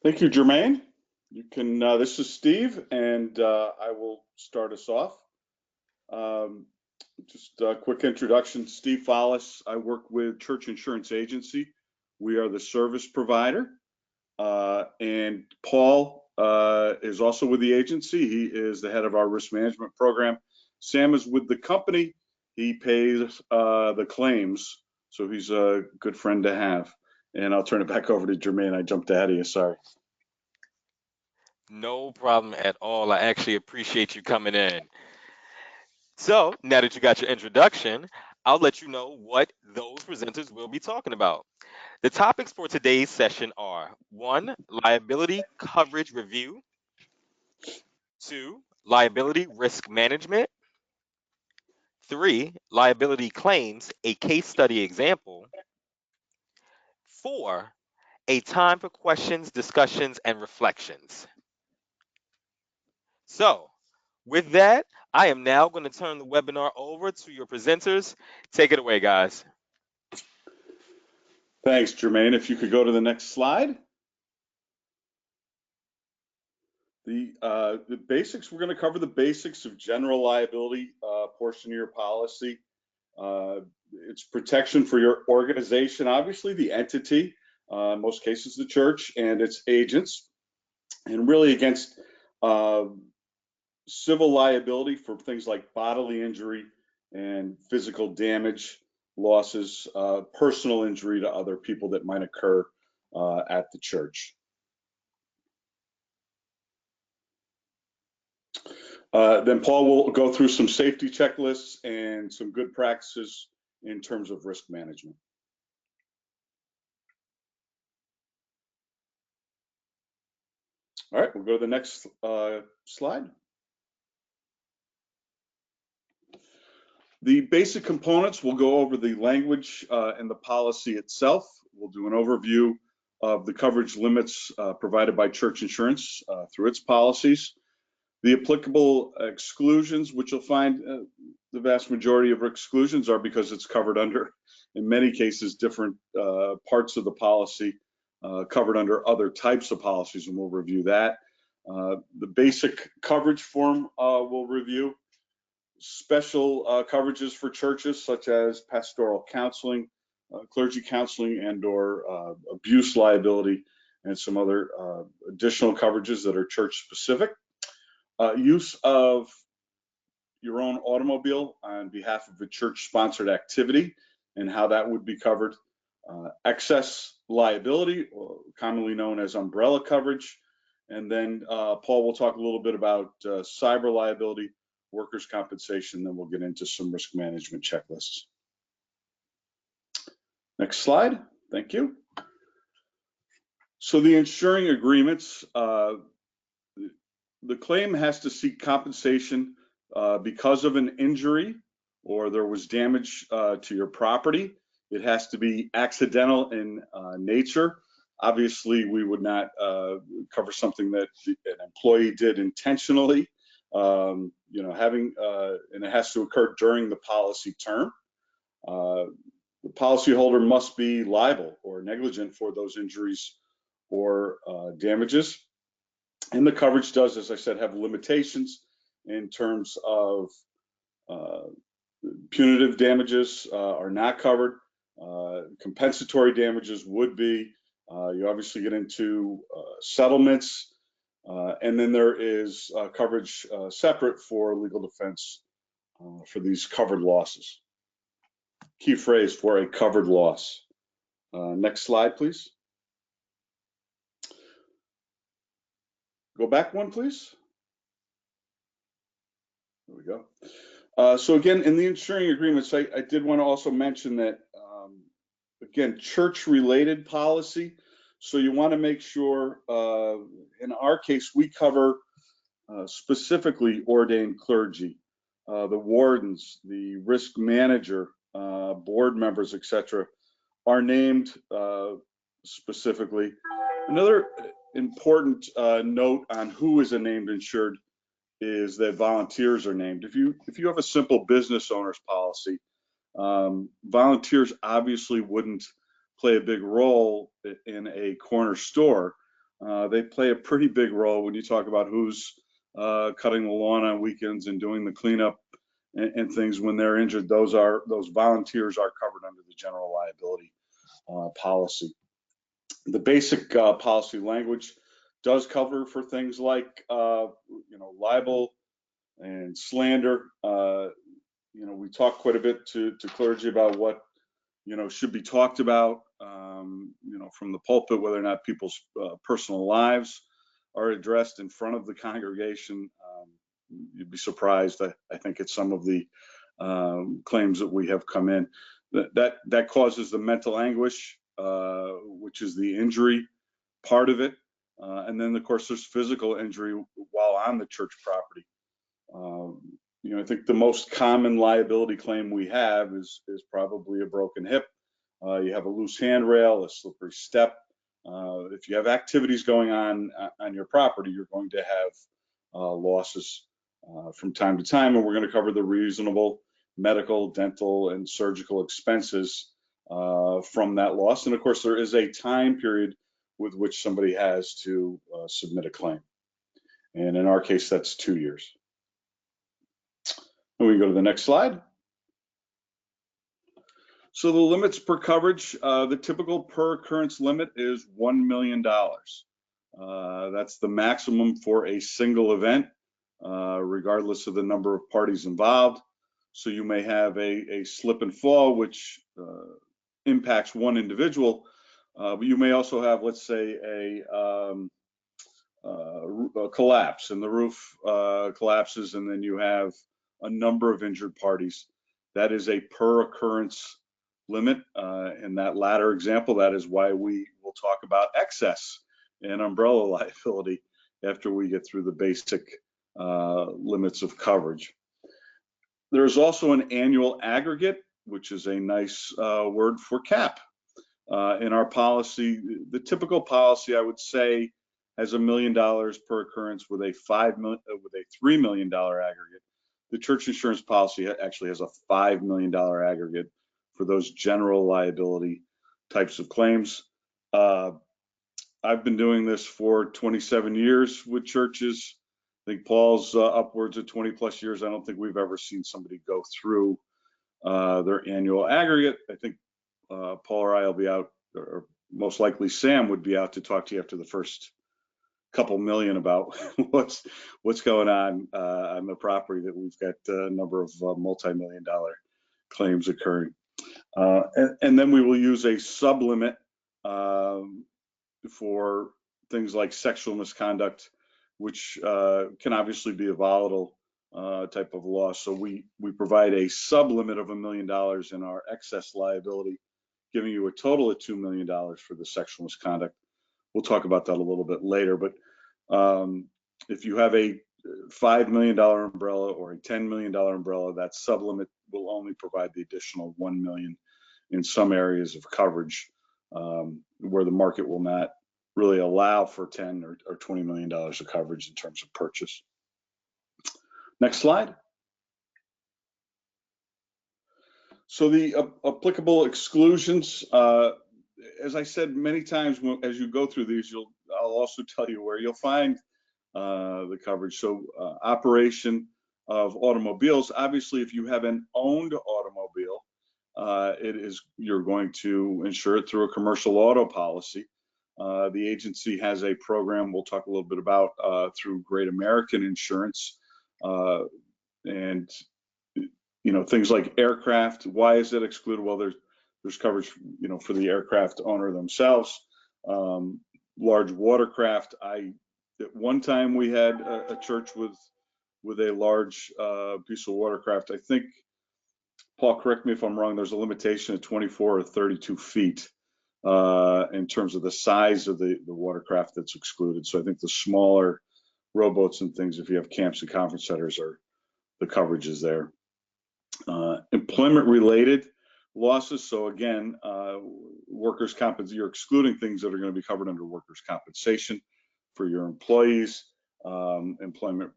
Thank you, Jermaine. You can. This is Steve, and I will start us off. Just a quick introduction. Steve Follis. I work with Church Insurance Agency. We are the service provider, and Paul is also with the agency. He is the head of our risk management program. Sam is with the company. He pays the claims, so he's a good friend to have. And I'll turn it back over to Jermaine. I jumped ahead of you. Sorry. No problem at all. I actually appreciate you coming in. So now that you got your introduction, I'll let you know what those presenters will be talking about. The topics for today's session are 1, liability coverage review, 2, liability risk management, 3, liability claims, a case study example, 4, a time for questions, discussions, and reflections. So, with that, I am now going to turn the webinar over to your presenters. Take it away, guys. Thanks, Jermaine. If you could go to the next slide. The basics, we're going to cover the basics of general liability portion of your policy. It's protection for your organization, obviously the entity, in most cases the church and its agents, and really against civil liability for things like bodily injury and physical damage, losses, personal injury to other people that might occur at the church. Then Paul will go through some safety checklists and some good practices in terms of risk management. All right, we'll go to the next slide. The basic components, we'll go over the language and the policy itself. We'll do an overview of the coverage limits provided by church insurance through its policies. The applicable exclusions, which you'll find the vast majority of exclusions are because it's covered under, in many cases, different parts of the policy covered under other types of policies, and we'll review that. The basic coverage form we'll review. Special coverages for churches such as pastoral counseling, clergy counseling, and or abuse liability, and some other additional coverages that are church specific. Use of your own automobile on behalf of a church-sponsored activity and how that would be covered. Excess liability, commonly known as umbrella coverage. And then Paul will talk a little bit about cyber liability, workers' compensation, then we'll get into some risk management checklists. Next slide, thank you. So the insuring agreements, the claim has to seek compensation because of an injury or there was damage to your property. It has to be accidental in nature. Obviously, we would not cover something that an employee did intentionally. And it has to occur during the policy term. The policyholder must be liable or negligent for those injuries or damages. And the coverage does, as I said, have limitations in terms of punitive damages are not covered. Compensatory damages would be. You obviously get into settlements, and then there is coverage separate for legal defense for these covered losses. Key phrase for a covered loss. Next slide, please. Go back one, please. There we go. So again, in the insuring agreements, I did want to also mention that, again, church-related policy. So you want to make sure, in our case, we cover specifically ordained clergy, the wardens, the risk manager, board members, etc., are named specifically. Another important note on who is a named insured is that volunteers are named. If you have a simple business owner's policy, volunteers obviously wouldn't play a big role in a corner store. They play a pretty big role when you talk about who's cutting the lawn on weekends and doing the cleanup and things when they're injured. Those volunteers are covered under the general liability policy. The basic policy language does cover for things like libel and slander. We talk quite a bit to clergy about what should be talked about, from the pulpit, whether or not people's personal lives are addressed in front of the congregation. You'd be surprised, I think, at some of the claims that we have come in. That causes the mental anguish, which is the injury part of it. And then, of course, there's physical injury while on the church property. I think the most common liability claim we have is probably a broken hip. You have a loose handrail, a slippery step. If you have activities going on your property, you're going to have losses from time to time, and we're going to cover the reasonable medical, dental, and surgical expenses from that loss. And of course, there is a time period with which somebody has to submit a claim. And in our case, that's 2 years. And we go to the next slide. So the limits per coverage, the typical per occurrence limit is $1 million. That's the maximum for a single event, regardless of the number of parties involved. So you may have a slip and fall, which impacts one individual, but you may also have, let's say, a collapse, and the roof collapses, and then you have a number of injured parties. That is a per occurrence limit. In that latter example, that is why we will talk about excess and umbrella liability after we get through the basic limits of coverage. There's also an annual aggregate, which is a nice word for cap. In our policy, the typical policy, I would say, has $1 million per occurrence with a $3 million aggregate. The church insurance policy actually has a $5 million aggregate for those general liability types of claims. I've been doing this for 27 years with churches. I think Paul's upwards of 20 plus years. I don't think we've ever seen somebody go through their annual aggregate. I think Paul or I will be out, or most likely Sam would be out to talk to you after the first couple million about what's going on the property that we've got a number of multi-million-dollar claims occurring. And then we will use a sublimit for things like sexual misconduct, which can obviously be a volatile type of loss. So we provide a sublimit of $1 million in our excess liability, giving you a total of $2 million for the sexual misconduct. We'll talk about that a little bit later, but if you have a $5 million umbrella or a $10 million umbrella, that sublimit will only provide the additional $1 million in some areas of coverage where the market will not really allow for $10 or $20 million of coverage in terms of purchase. Next slide. So the applicable exclusions, as I said many times, as you go through these, I'll also tell you where you'll find the coverage. So operation of automobiles, obviously, if you have an owned automobile, you're going to insure it through a commercial auto policy. The agency has a program we'll talk a little bit about through Great American Insurance, and things like aircraft. Why is it excluded? Well, there's coverage, for the aircraft owner themselves. Large watercraft. At one time we had a church with a large piece of watercraft. I think, Paul, correct me if I'm wrong, there's a limitation of 24 or 32 feet in terms of the size of the watercraft that's excluded. So I think the smaller rowboats and things, if you have camps and conference centers, the coverage is there. Employment related losses. So again, workers' compensation, you're excluding things that are going to be covered under workers' compensation for your employees. Employment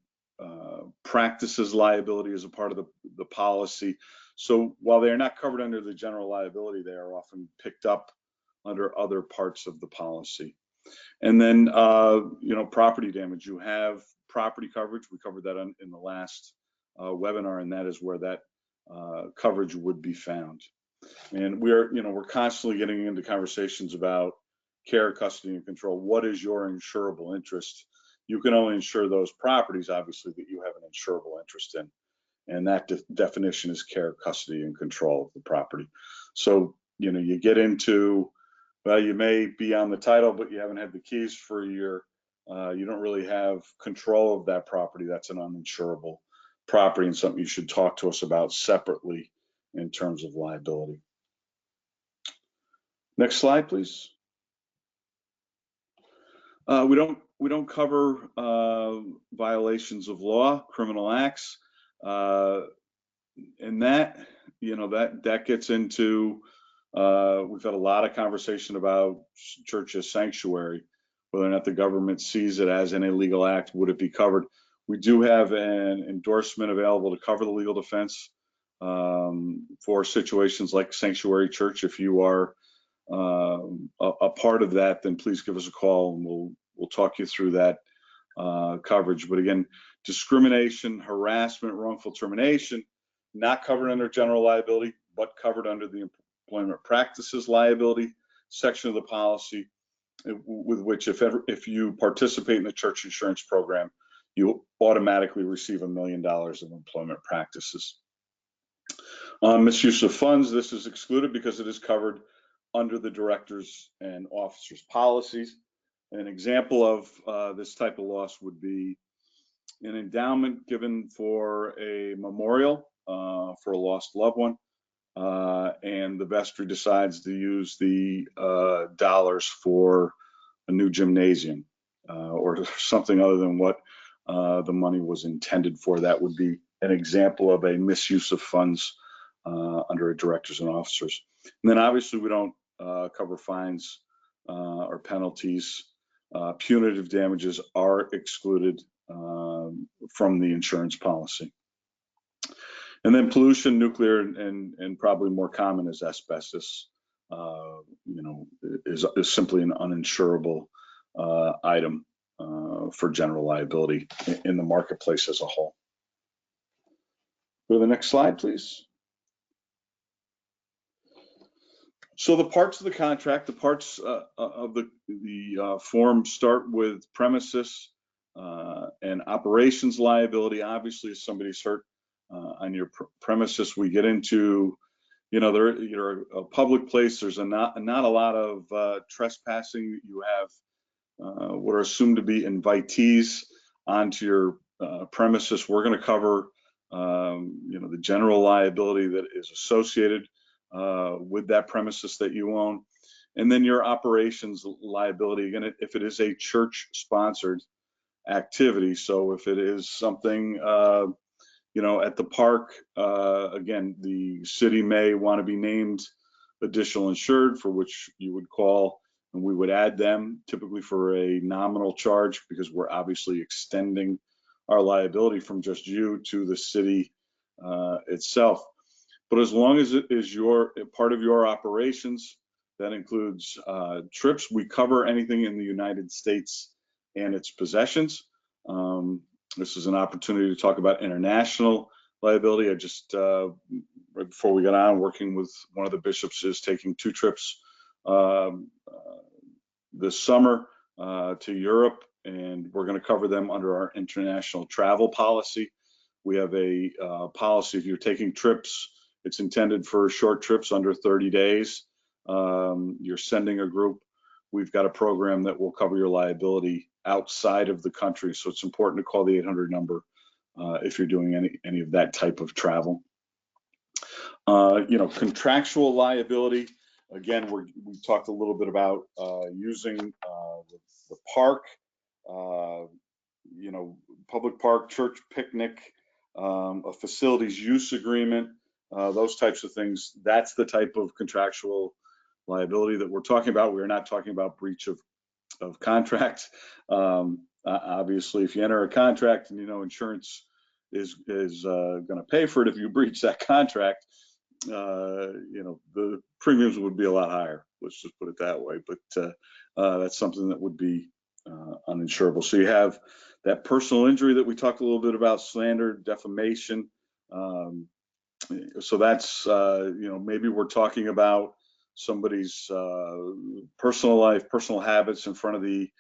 practices liability is a part of the policy. So while they are not covered under the general liability, they are often picked up under other parts of the policy. And then, property damage. You have property coverage. We covered that in the last webinar, and that is where that coverage would be found. And we're constantly getting into conversations about care, custody, and control. What is your insurable interest? You can only insure those properties, obviously, that you have an insurable interest in. And that definition is care, custody, and control of the property. So, you get into, well, you may be on the title, but you haven't had the keys for a year. You don't really have control of that property. That's an uninsurable property and something you should talk to us about separately in terms of liability. Next slide, please. We don't cover violations of law, criminal acts, and that gets into. We've had a lot of conversation about church as sanctuary, whether or not the government sees it as an illegal act. Would it be covered? We do have an endorsement available to cover the legal defense for situations like sanctuary church. If you are a part of that, then please give us a call and we'll talk you through that coverage. But again, discrimination, harassment, wrongful termination, not covered under general liability, but covered under the employment practices liability section of the policy, with which if you participate in the church insurance program, you automatically receive $1 million of employment practices. Misuse of funds, this is excluded because it is covered under the directors and officers policies. An example of this type of loss would be an endowment given for a memorial for a lost loved one, and the vestry decides to use the dollars for a new gymnasium or something other than what the money was intended for. That would be an example of a misuse of funds under a directors and officers. And then obviously we don't cover fines or penalties. Punitive damages are excluded from the insurance policy. And then pollution, nuclear, and probably more common is asbestos. Is simply an uninsurable item for general liability in the marketplace as a whole. Go to the next slide, please. So the parts of the contract, the parts of the form start with premises and operations liability. Obviously, if somebody's hurt on your premises, we get into, you're a public place. There's not a lot of trespassing. You have what are assumed to be invitees onto your premises. We're going to cover, the general liability that is associated with that premises that you own, and then your operations liability. Again, if it is a church-sponsored activity, so if it is something, at the park, again, the city may want to be named additional insured, for which you would call, and we would add them typically for a nominal charge, because we're obviously extending our liability from just you to the city itself. But as long as it is part of your operations, that includes trips. We cover anything in the United States and its possessions. This is an opportunity to talk about international liability. I just, right before we got on, working with one of the bishops, is taking 2 trips this summer to Europe, and we're going to cover them under our international travel policy. We have a policy, if you're taking trips, it's intended for short trips under 30 days. You're sending a group. We've got a program that will cover your liability outside of the country. So it's important to call the 800 number if you're doing any of that type of travel. Contractual liability. Again, we talked a little bit about using the park, public park, church picnic, a facilities use agreement, those types of things. That's the type of contractual liability that we're talking about. We're not talking about breach of contract. Obviously, if you enter a contract and insurance is going to pay for it if you breach that contract, the premiums would be a lot higher. Let's just put it that way. But that's something that would be uninsurable. So you have that personal injury that we talked a little bit about, slander, defamation. So that's, maybe we're talking about somebody's personal life, personal habits in front of the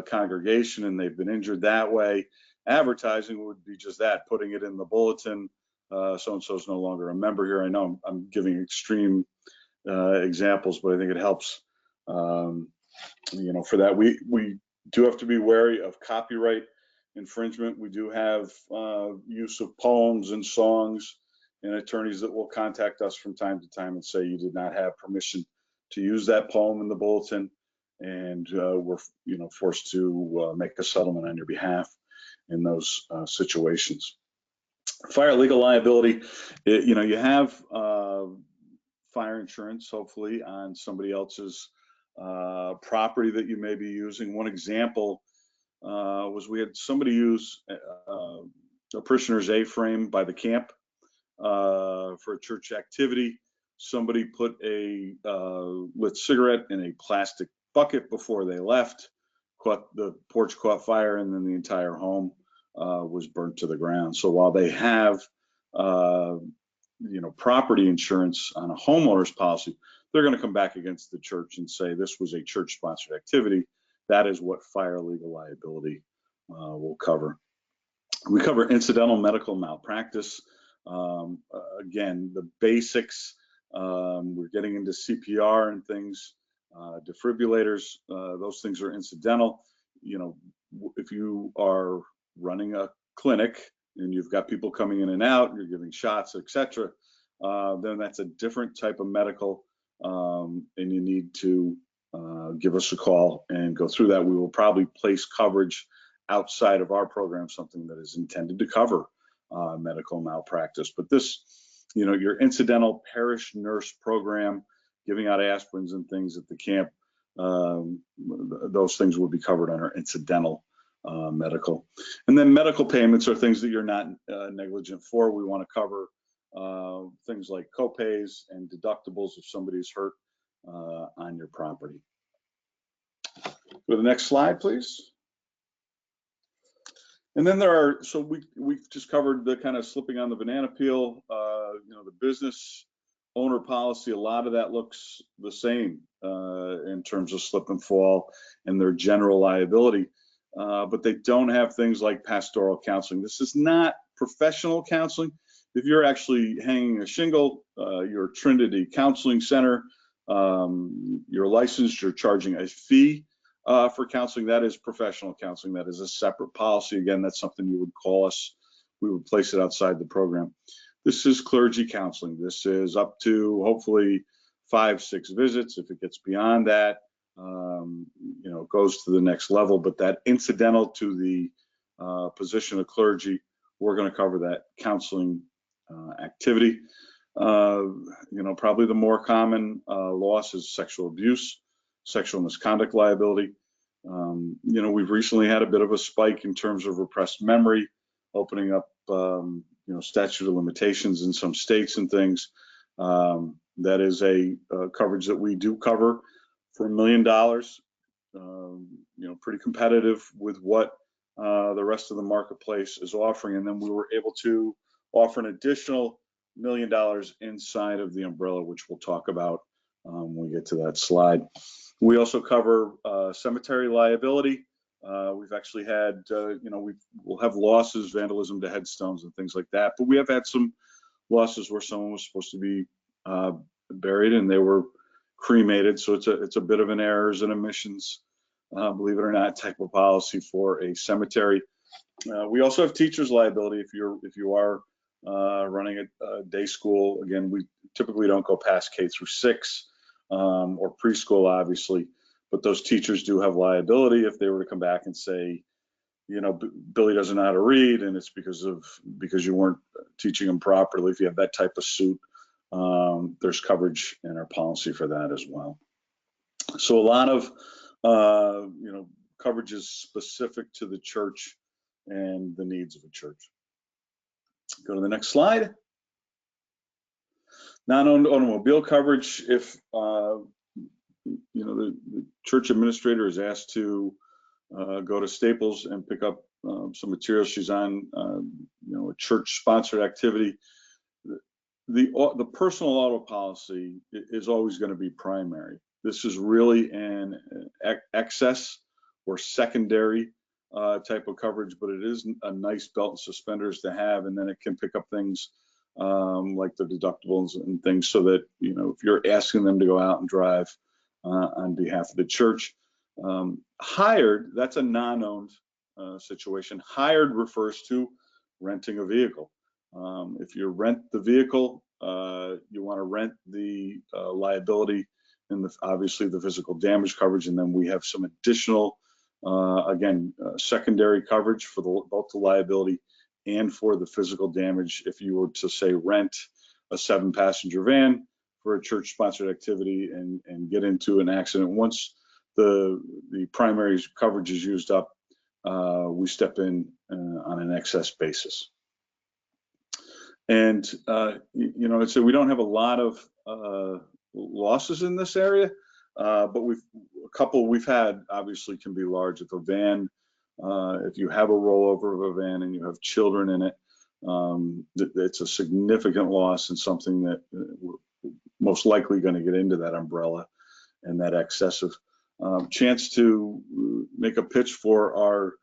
congregation, and they've been injured that way. Advertising would be just that, putting it in the bulletin. So-and-so is no longer a member here. I know I'm giving extreme examples, but I think it helps. For that, we do have to be wary of copyright infringement. We do have use of poems and songs, and attorneys that will contact us from time to time and say you did not have permission to use that poem in the bulletin, and we're forced to make a settlement on your behalf in those situations. Fire legal liability, you have fire insurance, hopefully, on somebody else's property that you may be using. One example was we had somebody use a parishioner's A-frame by the camp for a church activity. Somebody put a lit cigarette in a plastic bucket before they left. The porch caught fire, and then the entire home was burnt to the ground. So while they have property insurance on a homeowner's policy, they're going to come back against the church and say this was a church-sponsored activity. That is what fire legal liability will cover. We cover incidental medical malpractice. Again, the basics. We're getting into CPR and things, defibrillators. Those things are incidental. If you are running a clinic and you've got people coming in and out, you're giving shots, etc., then that's a different type of medical, and you need to give us a call and go through that. We will probably place coverage outside of our program, something that is intended to cover medical malpractice. But this, your incidental parish nurse program, giving out aspirins and things at the camp, those things will be covered under incidental medical. And then medical payments are things that you're not negligent for. We want to cover things like copays and deductibles if somebody's hurt on your property. Go to the next slide, please. And then we've just covered the kind of slipping on the banana peel, the business owner policy. A lot of that looks the same in terms of slip and fall and their general liability, but they don't have things like pastoral counseling. This is not professional counseling. If you're actually hanging a shingle, your Trinity Counseling Center, you're licensed, you're charging a fee for counseling. That is professional counseling. That is a separate policy. Again, that's something you would call us. We would place it outside the program. This is clergy counseling. This is up to hopefully 5-6 visits. If it gets beyond that, it goes to the next level. But that incidental to the position of clergy, we're going to cover that counseling activity. Probably the more common loss is sexual abuse, sexual misconduct liability. We've recently had a bit of a spike in terms of repressed memory, opening up, statute of limitations in some states and things. That is a coverage that we do cover for $1 million. Pretty competitive with what the rest of the marketplace is offering. And then we were able to offer an additional $1 million inside of the umbrella, which we'll talk about when we get to that slide. We also cover cemetery liability. We've actually had, we'll have losses, vandalism to headstones and things like that. But we have had some losses where someone was supposed to be buried and they were cremated. So it's a bit of an errors and omissions, believe it or not, type of policy for a cemetery. We also have teachers liability if you are running a day school. Again, we typically don't go past K-6 or preschool, obviously, but those teachers do have liability if they were to come back and say, Billy doesn't know how to read, and it's because you weren't teaching him properly. If you have that type of suit, there's coverage in our policy for that as well. So a lot of coverage is specific to the church and the needs of a church. Go to the next slide. Non-owned automobile coverage, if the church administrator is asked to go to Staples and pick up some materials. She's on a church-sponsored activity. The personal auto policy is always going to be primary. This is really an excess or secondary type of coverage, but it is a nice belt and suspenders to have, and then it can pick up things like the deductibles and things, so that if you're asking them to go out and drive on behalf of the church. Hired, that's a non-owned situation. Hired refers to renting a vehicle. If you rent the vehicle, you want to rent the liability and obviously the physical damage coverage, and then we have some additional, secondary coverage for both the liability and for the physical damage. If you were to say rent a 7-passenger van for a church-sponsored activity and get into an accident, once the primary coverage is used up, we step in on an excess basis. And so we don't have a lot of losses in this area, but a couple we've had obviously can be large. If a van, if you have a rollover of a van and you have children in it, it's a significant loss and something that we're most likely going to get into that umbrella and that excessive. Chance to make a pitch for our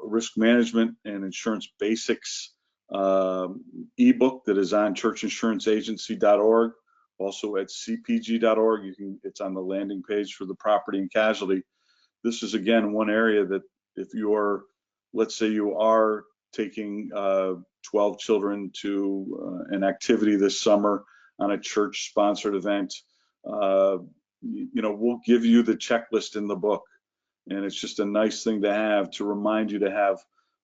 risk management and insurance basics ebook that is on churchinsuranceragency.org, also at cpg.org. It's on the landing page for the property and casualty. This is again one area that if let's say you are taking 12 children to an activity this summer on a church-sponsored event, we'll give you the checklist in the book, and it's just a nice thing to have to remind you to have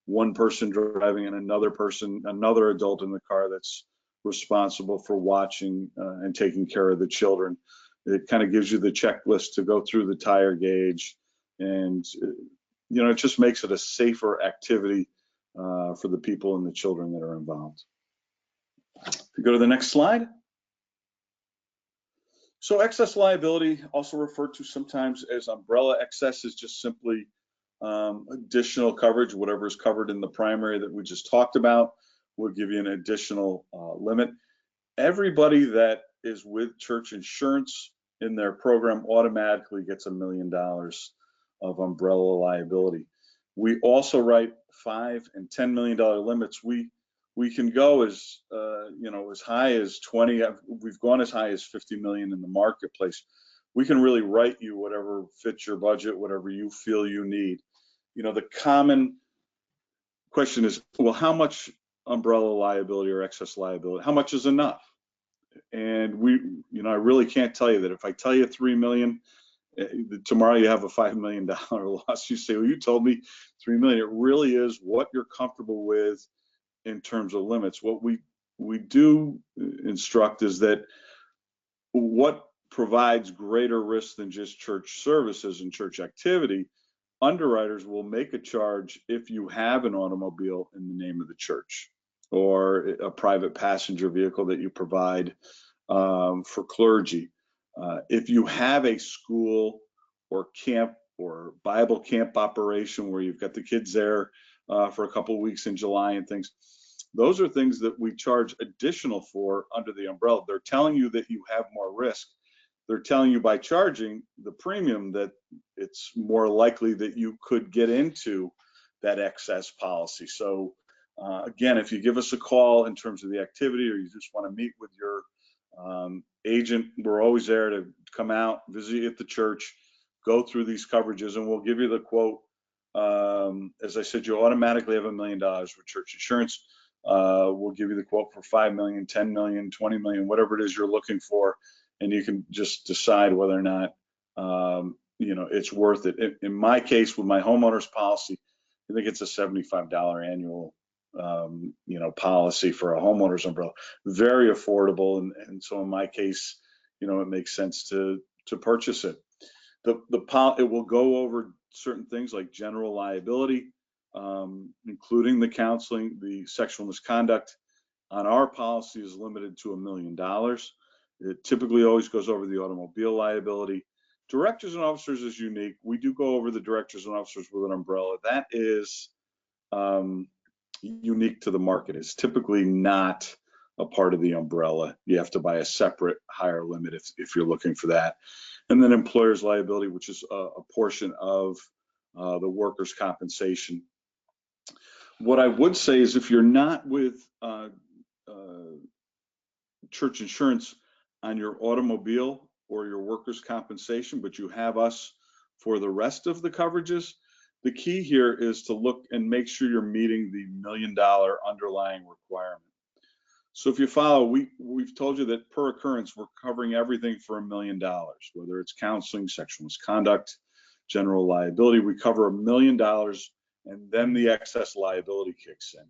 one person driving and another adult in the car that's responsible for watching and taking care of the children. It kind of gives you the checklist to go through the tire gauge, and it just makes it a safer activity for the people and the children that are involved. If you go to the next slide. So excess liability, also referred to sometimes as umbrella excess, is just simply additional coverage. Whatever is covered in the primary that we just talked about will give you an additional limit. Everybody that is with church insurance in their program automatically gets $1 million of umbrella liability. We also write $5 and $10 million limits. We can go as high as 20. We've gone as high as 50 million in the marketplace. We can really write you whatever fits your budget, whatever you feel you need. The common question is, well, how much umbrella liability or excess liability? How much is enough? And I really can't tell you that. If I tell you 3 million, tomorrow you have a $5 million loss. You say, well, you told me 3 million. It really is what you're comfortable with in terms of limits. What we do instruct is that what provides greater risk than just church services and church activity, underwriters will make a charge if you have an automobile in the name of the church or a private passenger vehicle that you provide for clergy. If you have a school or camp or Bible camp operation where you've got the kids there for a couple of weeks in July and things, those are things that we charge additional for under the umbrella. They're telling you that you have more risk. They're telling you by charging the premium that it's more likely that you could get into that excess policy. So again, if you give us a call in terms of the activity, or you just want to meet with your agent, we're always there to come out, visit you at the church, go through these coverages, and we'll give you the quote. As I said, you automatically have $1 million with church insurance. We'll give you the quote for 5 million, 10 million, 20 million, whatever it is you're looking for, and you can just decide whether or not it's worth it. In my case, with my homeowner's policy, I think it's a $75 annual policy for a homeowner's umbrella. Very affordable, and so in my case, it makes sense to purchase it. It will go over certain things like general liability, including the counseling, the sexual misconduct, on our policy is limited to $1 million. It typically always goes over the automobile liability. Directors and officers is unique. We do go over the directors and officers with an umbrella. That is unique to the market. It's typically not a part of the umbrella. You have to buy a separate higher limit if you're looking for that. And then employer's liability, which is a portion of the workers' compensation. What I would say is if you're not with church insurance on your automobile or your workers' compensation, but you have us for the rest of the coverages, the key here is to look and make sure you're meeting the $1 million underlying requirement. So if you follow, we've told you that per occurrence, we're covering everything for $1 million, whether it's counseling, sexual misconduct, general liability. We cover $1 million, and then the excess liability kicks in.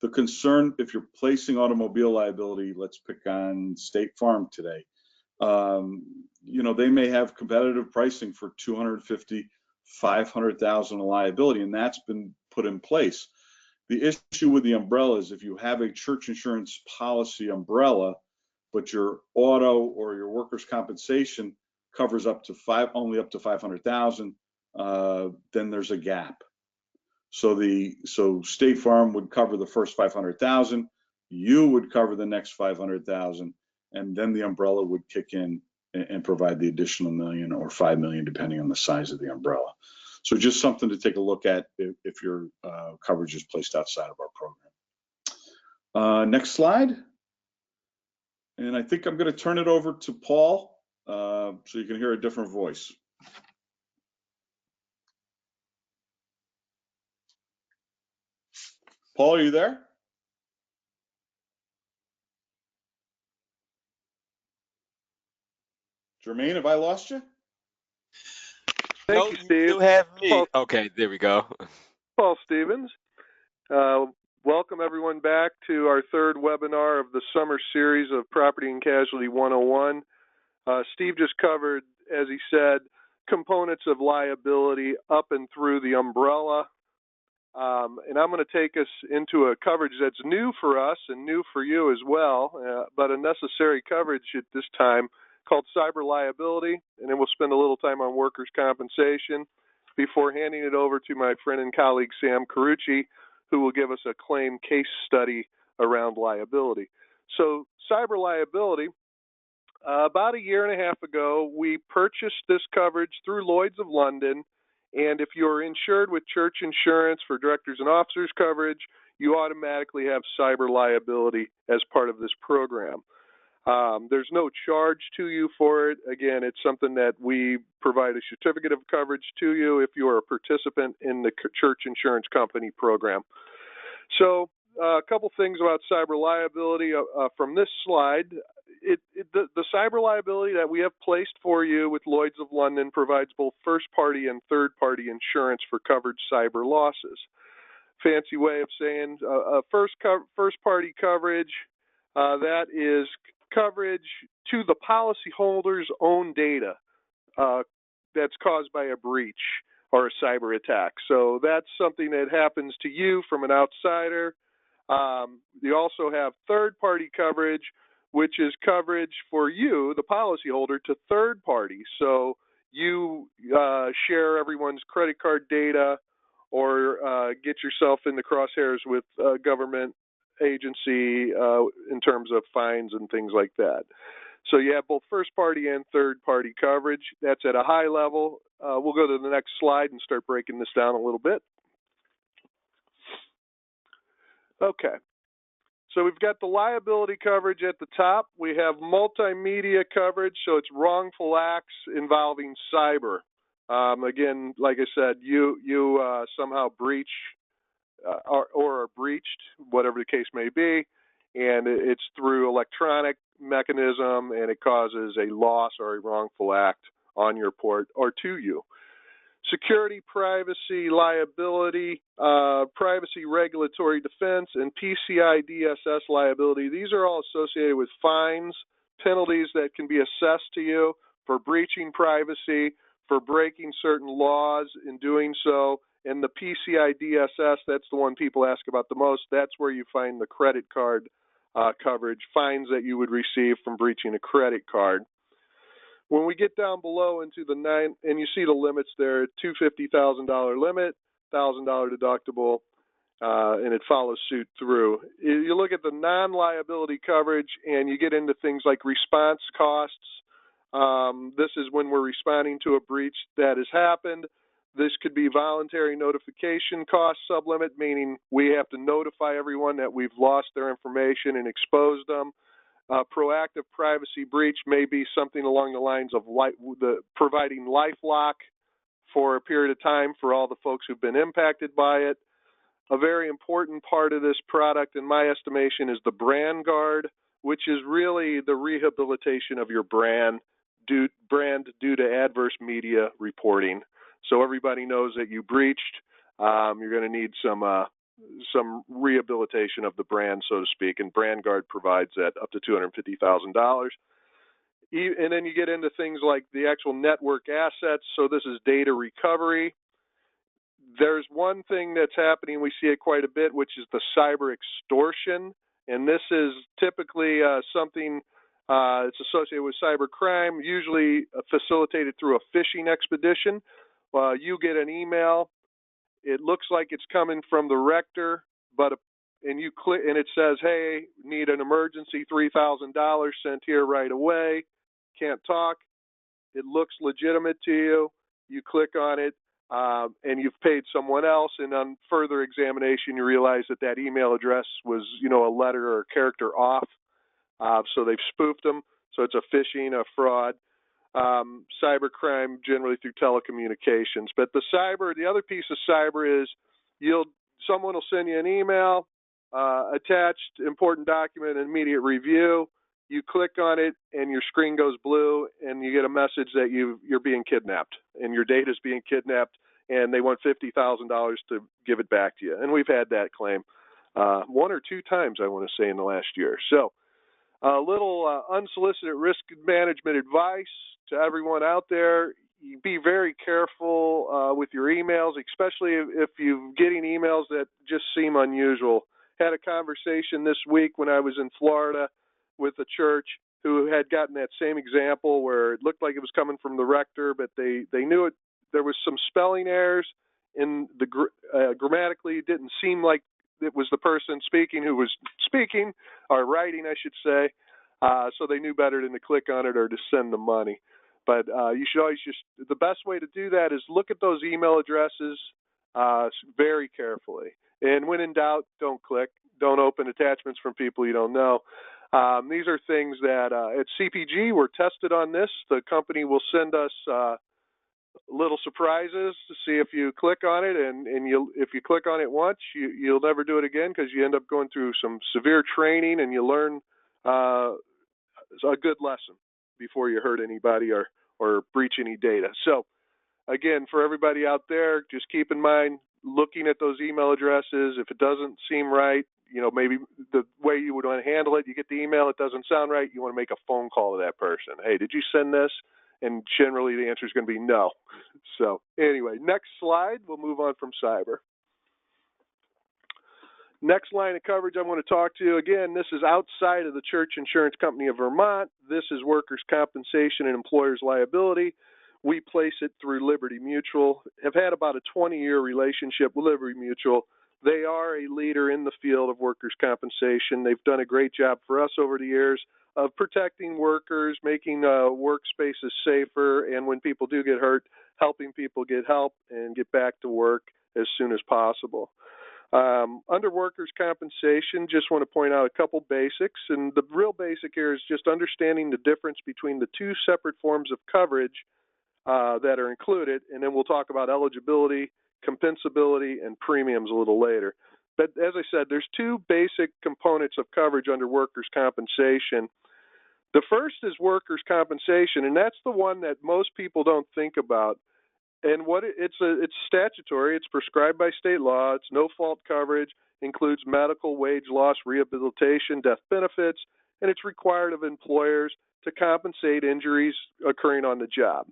The concern, if you're placing automobile liability, let's pick on State Farm today. They may have competitive pricing for $250,000, $500,000 of liability, and that's been put in place. The issue with the umbrella is if you have a church insurance policy umbrella, but your auto or your workers' compensation covers only up to $500,000, then there's a gap. So State Farm would cover the first $500,000, you would cover the next $500,000, and then the umbrella would kick in and provide the additional $1 million or $5 million, depending on the size of the umbrella. So just something to take a look at if your coverage is placed outside of our program. Next slide. And I think I'm going to turn it over to Paul so you can hear a different voice. Paul, are you there? Jermaine, have I lost you? No, Thank you, Steve. you still have me. Paul, Okay, there we go. Paul Stevens. Welcome everyone back to our third webinar of the summer series of Property and Casualty 101. Steve just covered, as he said, components of liability up and through the umbrella. And I'm going to take us into a coverage that's new for us and new for you as well, but a necessary coverage at this time called cyber liability. And then we'll spend a little time on workers' compensation before handing it over to my friend and colleague, Sam Carrucci, who will give us a claim case study around liability. So cyber liability, about a year and a half ago, we purchased this coverage through Lloyd's of London. And if you're insured with church insurance for directors and officers coverage, you automatically have cyber liability as part of this program. There's no charge to you for it. Again, it's something that we provide a certificate of coverage to you if you are a participant in the church insurance company program. So a couple things about cyber liability from this slide. The cyber liability that we have placed for you with Lloyd's of London provides both first-party and third-party insurance for covered cyber losses. Fancy way of saying first-party coverage, that is coverage to the policyholder's own data that's caused by a breach or a cyber attack. So that's something that happens to you from an outsider. You also have third-party coverage, which is coverage for you, the policyholder, to third parties. So you share everyone's credit card data or get yourself in the crosshairs with a government agency in terms of fines and things like that. So you have both first party and third party coverage. That's at a high level. We'll go to the next slide and start breaking this down a little bit. Okay. So we've got the liability coverage at the top. We have multimedia coverage, so it's wrongful acts involving cyber. Again, like I said, you somehow breach or are breached, whatever the case may be, and it's through electronic mechanism, and it causes a loss or a wrongful act on your port or to you. Security, privacy, liability, privacy regulatory defense, and PCI DSS liability. These are all associated with fines, penalties that can be assessed to you for breaching privacy, for breaking certain laws in doing so. And the PCI DSS, that's the one people ask about the most. That's where you find the credit card coverage, fines that you would receive from breaching a credit card. When we get down below into the and you see the limits there, $250,000 limit, $1,000 deductible, and it follows suit through. You look at the non-liability coverage, and you get into things like response costs. This is when we're responding to a breach that has happened. This could be voluntary notification cost sublimit, meaning we have to notify everyone that we've lost their information and exposed them. Proactive privacy breach may be something along the lines of providing LifeLock for a period of time for all the folks who've been impacted by it. A very important part of this product, in my estimation, is the brand guard, which is really the rehabilitation of your brand due to adverse media reporting. So everybody knows that you breached. You're going to need some rehabilitation of the brand, so to speak, and Brand Guard provides that up to $250,000. And then you get into things like the actual network assets. So this is data recovery. There's one thing that's happening, we see it quite a bit, which is the cyber extortion. And this is typically something it's associated with cyber crime, usually facilitated through a phishing expedition. You get an email. It looks like it's coming from the rector, and you click, and it says, "Hey, need an emergency $3,000 sent here right away. Can't talk." It looks legitimate to you. You click on it, and you've paid someone else. And on further examination, you realize that email address was, a letter or a character off. So they've spoofed them. So it's a phishing, a fraud. Cybercrime generally through telecommunications. But the other piece of cyber is someone will send you an email, attached important document, immediate review. You click on it and your screen goes blue and you get a message that you're being kidnapped and your data is being kidnapped and they want $50,000 to give it back to you. And we've had that claim one or two times, I want to say, in the last year. So a little unsolicited risk management advice to everyone out there. Be very careful with your emails, especially if you're getting emails that just seem unusual. Had a conversation this week when I was in Florida with a church who had gotten that same example where it looked like it was coming from the rector, but they knew it. There was some spelling errors in the grammatically. It didn't seem like it was the person speaking who was speaking or writing, I should say. So they knew better than to click on it or to send the money. But you should always the best way to do that is look at those email addresses very carefully. And when in doubt, don't click. Don't open attachments from people you don't know. These are things that at CPG, we're tested on this. The company will send us little surprises to see if you click on it. And if you click on it once, you'll never do it again because you end up going through some severe training and you learn a good lesson before you hurt anybody or breach any data. So, again, for everybody out there, just keep in mind looking at those email addresses. If it doesn't seem right, maybe the way you would want to handle it, you get the email, it doesn't sound right, you want to make a phone call to that person. Hey, did you send this? And generally the answer is going to be no. So anyway, next slide, we'll move on from cyber. Next line of coverage I'm going to talk to you, again, this is outside of the Church Insurance Company of Vermont. This is workers' compensation and employers' liability. We place it through Liberty Mutual. Have had about a 20-year relationship with Liberty Mutual. They are a leader in the field of workers' compensation. They've done a great job for us over the years of protecting workers, making workspaces safer, and when people do get hurt, helping people get help and get back to work as soon as possible. Under workers' compensation, just want to point out a couple basics, and the real basic here is just understanding the difference between the two separate forms of coverage that are included, and then we'll talk about eligibility, compensability, and premiums a little later. But as I said, there's two basic components of coverage under workers' compensation. The first is workers' compensation, and that's the one that most people don't think about. And it's statutory. It's prescribed by state law. It's no-fault coverage, includes medical, wage loss, rehabilitation, death benefits, and it's required of employers to compensate injuries occurring on the job.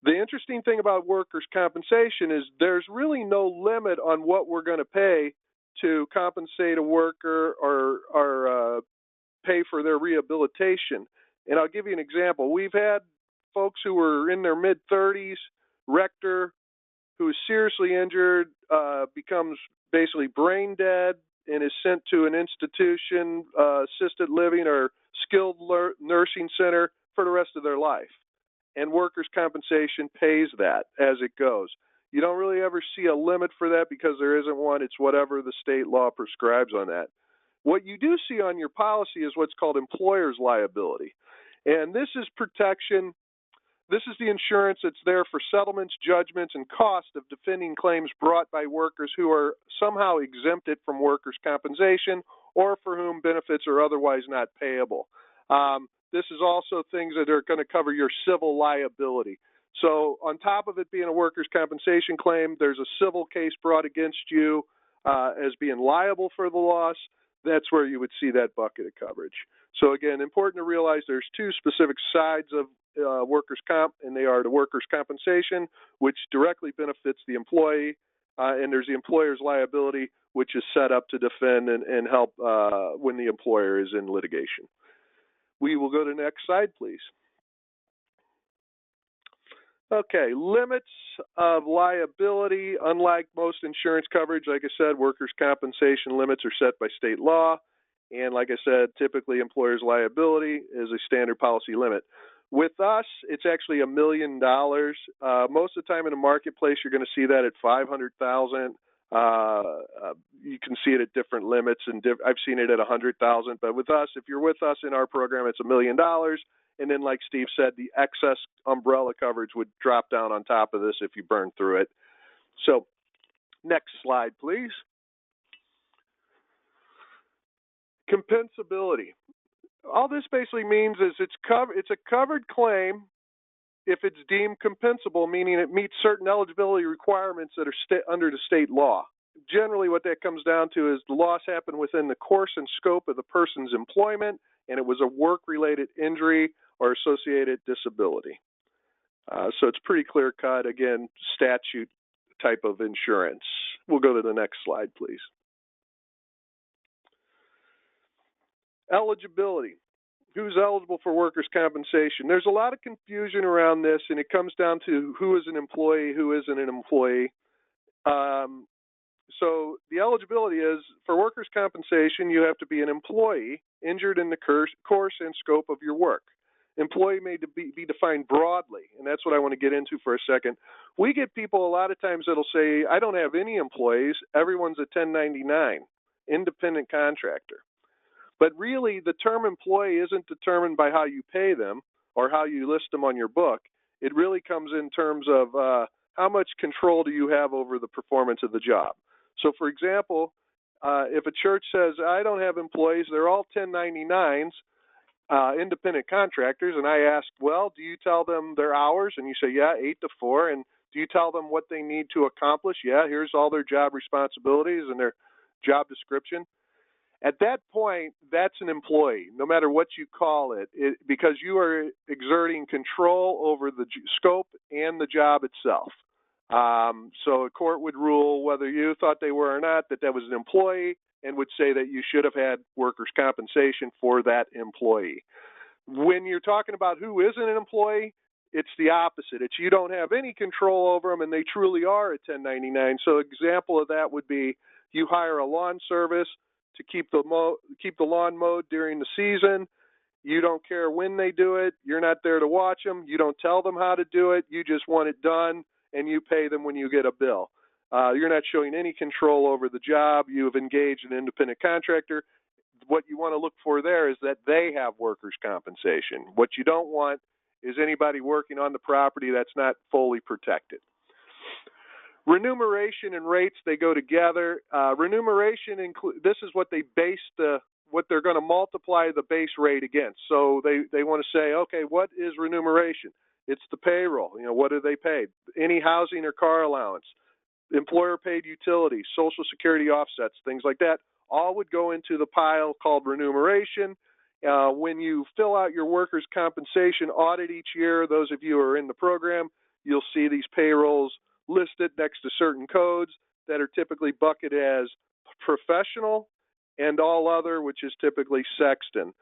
The interesting thing about workers' compensation is there's really no limit on what we're going to pay to compensate a worker or pay for their rehabilitation. And I'll give you an example. We've had folks who were in their mid-30s, rector, who is seriously injured, becomes basically brain dead, and is sent to an institution, assisted living or skilled nursing center for the rest of their life. And workers' compensation pays that as it goes. You don't really ever see a limit for that because there isn't one. It's whatever the state law prescribes on that. What you do see on your policy is what's called employer's liability. And this is protection. This is the insurance that's there for settlements, judgments, and cost of defending claims brought by workers who are somehow exempted from workers' compensation or for whom benefits are otherwise not payable. This is also things that are going to cover your civil liability. So on top of it being a workers' compensation claim, there's a civil case brought against you as being liable for the loss. That's where you would see that bucket of coverage. So again, important to realize there's two specific sides of workers' comp, and they are the workers' compensation, which directly benefits the employee, and there's the employer's liability, which is set up to defend and help when the employer is in litigation. We will go to the next slide, please. Okay, limits of liability. Unlike most insurance coverage, like I said, workers' compensation limits are set by state law. And like I said, typically employer's liability is a standard policy limit. With us, it's actually $1 million. Most of the time in the marketplace, you're going to see that at $500,000. You can see it at different limits, and I've seen it at $100,000. But with us, if you're with us in our program, it's $1 million. And then, like Steve said, the excess umbrella coverage would drop down on top of this if you burn through it. So, next slide, please. Compensability. All this basically means is it's a covered claim if it's deemed compensable, meaning it meets certain eligibility requirements that are under the state law. Generally, what that comes down to is the loss happened within the course and scope of the person's employment, and it was a work-related injury or associated disability. So it's pretty clear-cut, again, statute type of insurance. We'll go to the next slide, please. Eligibility. Who's eligible for workers' compensation? There's a lot of confusion around this, and it comes down to who is an employee, who isn't an employee. So the eligibility is, for workers' compensation, you have to be an employee injured in the course and scope of your work. Employee may be defined broadly, and that's what I want to get into for a second. We get people a lot of times that'll say, I don't have any employees, everyone's a 1099, independent contractor. But really, the term employee isn't determined by how you pay them or how you list them on your book. It really comes in terms of how much control do you have over the performance of the job. So, for example, if a church says, I don't have employees, they're all 1099s, independent contractors, and I ask, well, do you tell them their hours? And you say, yeah, 8 to 4. And do you tell them what they need to accomplish? Yeah, here's all their job responsibilities and their job description. At that point, that's an employee, no matter what you call it, because you are exerting control over the scope and the job itself. So a court would rule, whether you thought they were or not, that was an employee, and would say that you should have had workers' compensation for that employee. When you're talking about who isn't an employee, it's the opposite. It's you don't have any control over them, and they truly are a 1099. So an example of that would be you hire a lawn service to keep the lawn mowed during the season. You don't care when they do it. You're not there to watch them. You don't tell them how to do it. You just want it done, and you pay them when you get a bill. You're not showing any control over the job. You have engaged an independent contractor. What you want to look for there is that they have workers' compensation. What you don't want is anybody working on the property that's not fully protected. Remuneration and rates, they go together. Remuneration, this is what they base what they're going to multiply the base rate against. So they want to say, okay, what is remuneration? It's the payroll. What are they paid? Any housing or car allowance, employer paid utilities, Social Security offsets, things like that, all would go into the pile called remuneration. When you fill out your workers' compensation audit each year, those of you who are in the program, you'll see these payrolls listed next to certain codes that are typically bucketed as professional and all other, which is typically sexton.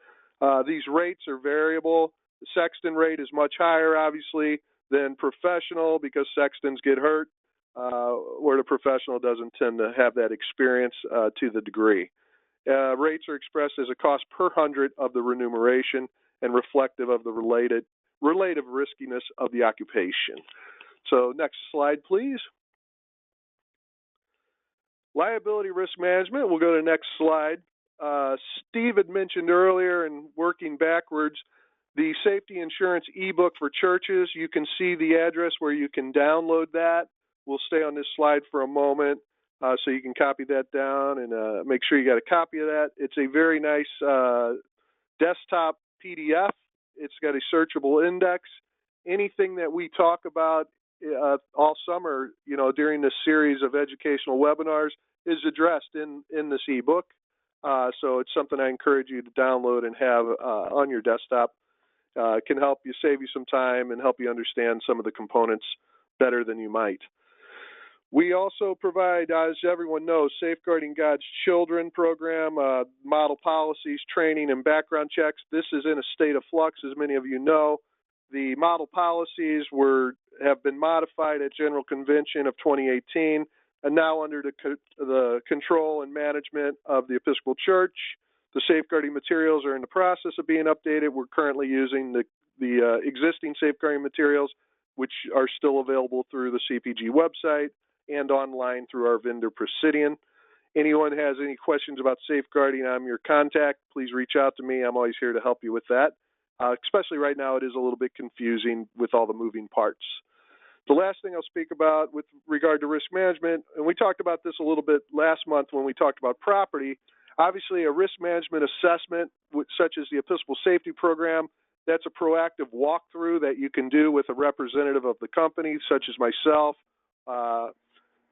These rates are variable. The sexton rate is much higher, obviously, than professional because sextons get hurt, where the professional doesn't tend to have that experience to the degree. Rates are expressed as a cost per 100 of the remuneration and reflective of the relative riskiness of the occupation. So next slide, please. Liability risk management. We'll go to the next slide. Steve had mentioned earlier, and working backwards, the safety insurance ebook for churches. You can see the address where you can download that. We'll stay on this slide for a moment so you can copy that down and make sure you got a copy of that. It's a very nice desktop PDF. It's got a searchable index. Anything that we talk about all summer, during this series of educational webinars is addressed in this ebook. So it's something I encourage you to download and have on your desktop. It can help you, save you some time, and help you understand some of the components better than you might. We also provide, as everyone knows, Safeguarding God's Children program, model policies, training, and background checks. This is in a state of flux, as many of you know. The model policies have been modified at General Convention of 2018 and now under the control and management of the Episcopal Church. The safeguarding materials are in the process of being updated. We're currently using the existing safeguarding materials, which are still available through the CPG website and online through our vendor Presidian. Anyone has any questions about safeguarding, I'm your contact. Please reach out to me. I'm always here to help you with that. Especially right now, it is a little bit confusing with all the moving parts. The last thing I'll speak about with regard to risk management, and we talked about this a little bit last month when we talked about property. Obviously, a risk management assessment, such as the Episcopal Safety Program, that's a proactive walkthrough that you can do with a representative of the company, such as myself.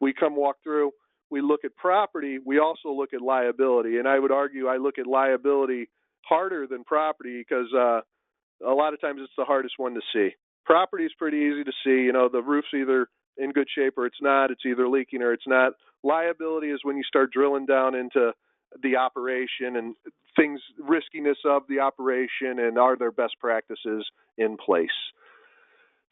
We come walk through. We look at property. We also look at liability, and I would argue I look at liability harder than property because a lot of times it's the hardest one to see. Property is pretty easy to see. The roof's either in good shape or it's not. It's either leaking or it's not. Liability is when you start drilling down into the operation and things, riskiness of the operation, and are there best practices in place.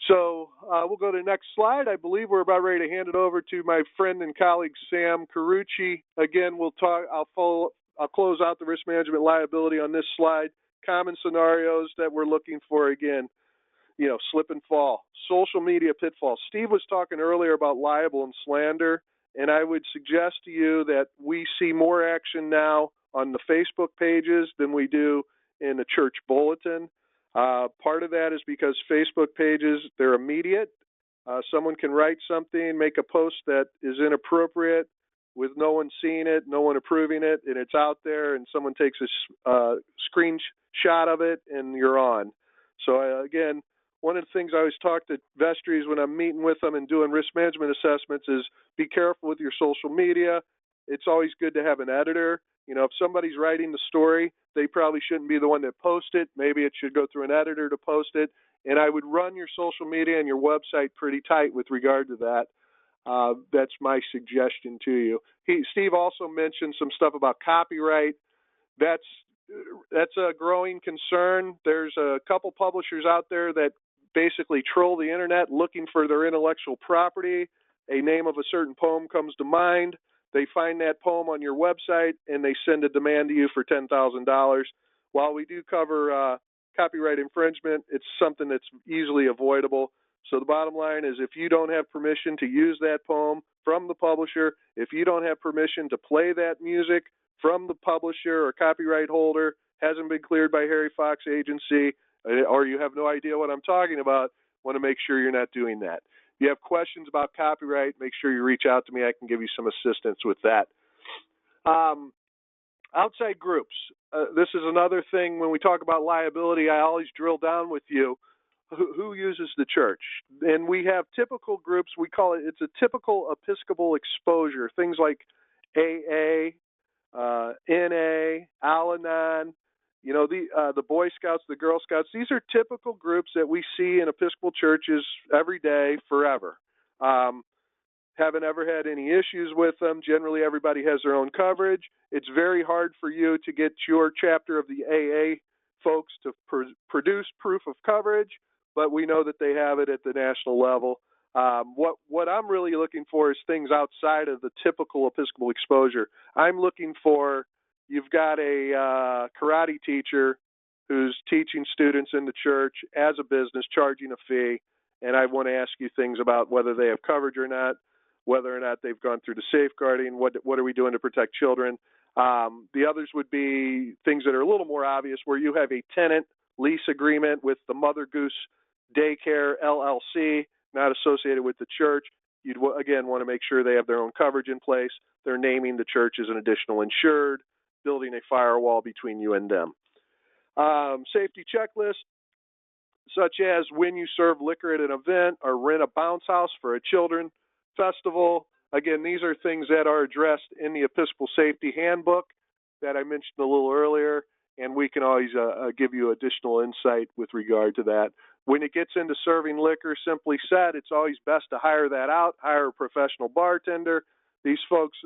So we'll go to the next slide. I believe we're about ready to hand it over to my friend and colleague, Sam Carrucci. Again, we'll talk. I'll close out the risk management liability on this slide. Common scenarios that we're looking for, again, slip and fall, social media pitfalls. Steve was talking earlier about libel and slander, and I would suggest to you that we see more action now on the Facebook pages than we do in the church bulletin. Part of that is because Facebook pages, they're immediate. Someone can write something, make a post that is inappropriate with no one seeing it, no one approving it, and it's out there, and someone takes a screenshot of it, and you're on. So again, one of the things I always talk to vestries when I'm meeting with them and doing risk management assessments is be careful with your social media. It's always good to have an editor. If somebody's writing the story, they probably shouldn't be the one that posts it. Maybe it should go through an editor to post it. And I would run your social media and your website pretty tight with regard to that. That's my suggestion to you. Steve also mentioned some stuff about copyright. That's a growing concern. There's a couple publishers out there that basically troll the internet looking for their intellectual property. A name of a certain poem comes to mind. They find that poem on your website and they send a demand to you for $10,000. While we do cover copyright infringement, it's something that's easily avoidable. So the bottom line is if you don't have permission to use that poem from the publisher, if you don't have permission to play that music from the publisher or copyright holder, hasn't been cleared by Harry Fox Agency, or you have no idea what I'm talking about, want to make sure you're not doing that. If you have questions about copyright, make sure you reach out to me. I can give you some assistance with that. Outside groups. This is another thing when we talk about liability, I always drill down with you. Who uses the church? And we have typical groups. We call it's a typical Episcopal exposure. Things like AA, NA, Al-Anon, the Boy Scouts, the Girl Scouts. These are typical groups that we see in Episcopal churches every day, forever. Haven't ever had any issues with them. Generally, everybody has their own coverage. It's very hard for you to get your chapter of the AA folks to produce proof of coverage, but we know that they have it at the national level. What I'm really looking for is things outside of the typical Episcopal exposure. I'm looking for, you've got a karate teacher who's teaching students in the church as a business, charging a fee, and I want to ask you things about whether they have coverage or not, whether or not they've gone through the safeguarding, what are we doing to protect children. The others would be things that are a little more obvious, where you have a tenant lease agreement with the Mother Goose Daycare LLC, not associated with the church. You'd, again, want to make sure they have their own coverage in place. They're naming the church as an additional insured, building a firewall between you and them. Safety checklist, such as when you serve liquor at an event or rent a bounce house for a children festival. Again, these are things that are addressed in the Episcopal Safety Handbook that I mentioned a little earlier, and we can always give you additional insight with regard to that. When it gets into serving liquor, simply said, it's always best to hire that out, hire a professional bartender. These folks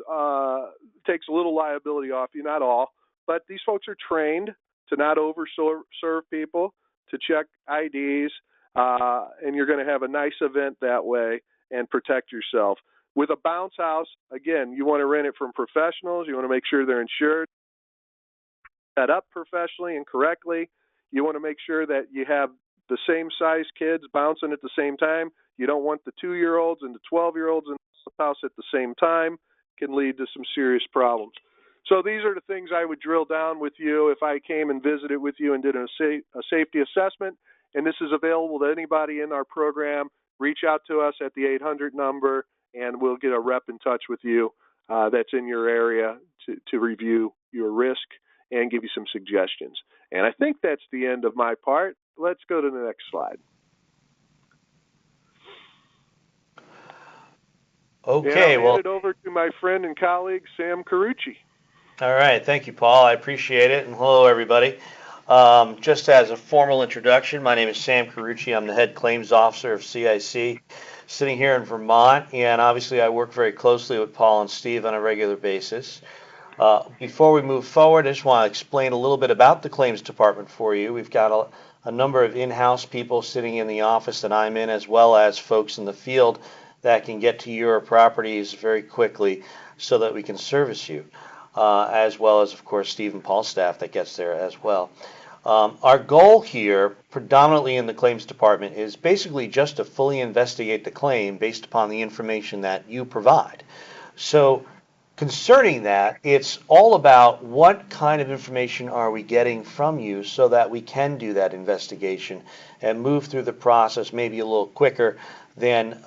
takes a little liability off you, not all, but these folks are trained to not over-serve people, to check IDs, and you're going to have a nice event that way and protect yourself. With a bounce house, again, you want to rent it from professionals. You want to make sure they're insured, set up professionally and correctly. You want to make sure that you have the same size kids bouncing at the same time. You don't want the 2-year-olds and the 12-year-olds in the house at the same time. It can lead to some serious problems. So these are the things I would drill down with you if I came and visited with you and did a safety assessment. And this is available to anybody in our program. Reach out to us at the 800 number, and we'll get a rep in touch with you that's in your area to review your risk and give you some suggestions. And I think that's the end of my part. Let's go to the next slide. Okay, and I'll well, hand it over to my friend and colleague, Sam Carrucci. all right. Thank you, Paul. I appreciate it. And hello, everybody. Just as a formal introduction, my name is Sam Carrucci. I'm the head claims officer of CIC, sitting here in Vermont. And obviously, I work very closely with Paul and Steve on a regular basis. Before we move forward, I just want to explain a little bit about the claims department for you. We've got a number of in-house people sitting in the office that I'm in, as well as folks in the field that can get to your properties very quickly so that we can service you, as well as, of course, Steve and Paul's staff that gets there as well. Our goal here, predominantly in the claims department, is basically just to fully investigate the claim based upon the information that you provide. So concerning that, it's all about what kind of information are we getting from you so that we can do that investigation and move through the process maybe a little quicker than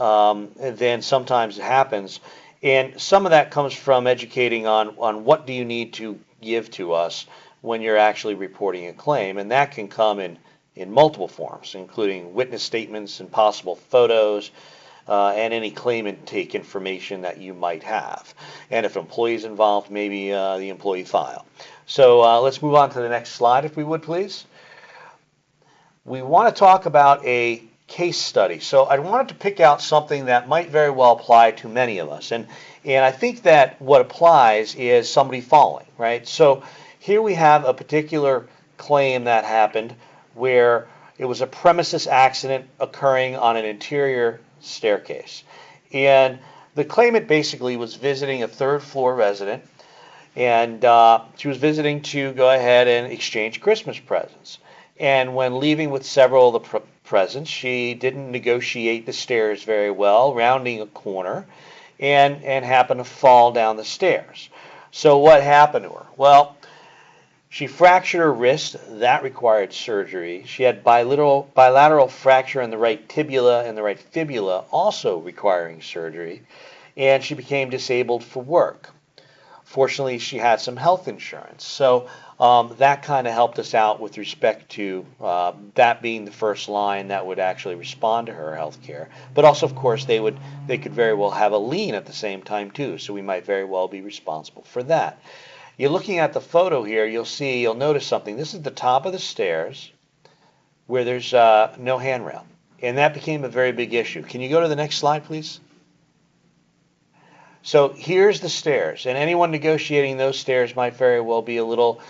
sometimes it happens. And some of that comes from educating on what do you need to give to us when you're actually reporting a claim. And that can come in multiple forms, including witness statements and possible photos, and any claim intake information that you might have. And if employees involved, maybe the employee file. So let's move on to the next slide, if we would, please. We want to talk about a case study. So I wanted to pick out something that might very well apply to many of us. And I think that what applies is somebody falling, right? So here we have a particular claim that happened where it was a premises accident occurring on an interior staircase. And the claimant basically was visiting a third-floor resident, and she was visiting to go ahead and exchange Christmas presents. And when leaving with several of the presents, she didn't negotiate the stairs very well, rounding a corner, and happened to fall down the stairs. So what happened to her? Well, she fractured her wrist. That required surgery. She had bilateral fracture in the right tibia and the right fibula, also requiring surgery. And she became disabled for work. Fortunately, she had some health insurance. So that kind of helped us out with respect to that being the first line that would actually respond to her health care. But also, of course, they could very well have a lien at the same time, too. So we might very well be responsible for that. You're looking at the photo here, you'll notice something. This is the top of the stairs where there's no handrail. And that became a very big issue. Can you go to the next slide, please? So here's the stairs, and anyone negotiating those stairs might very well be a little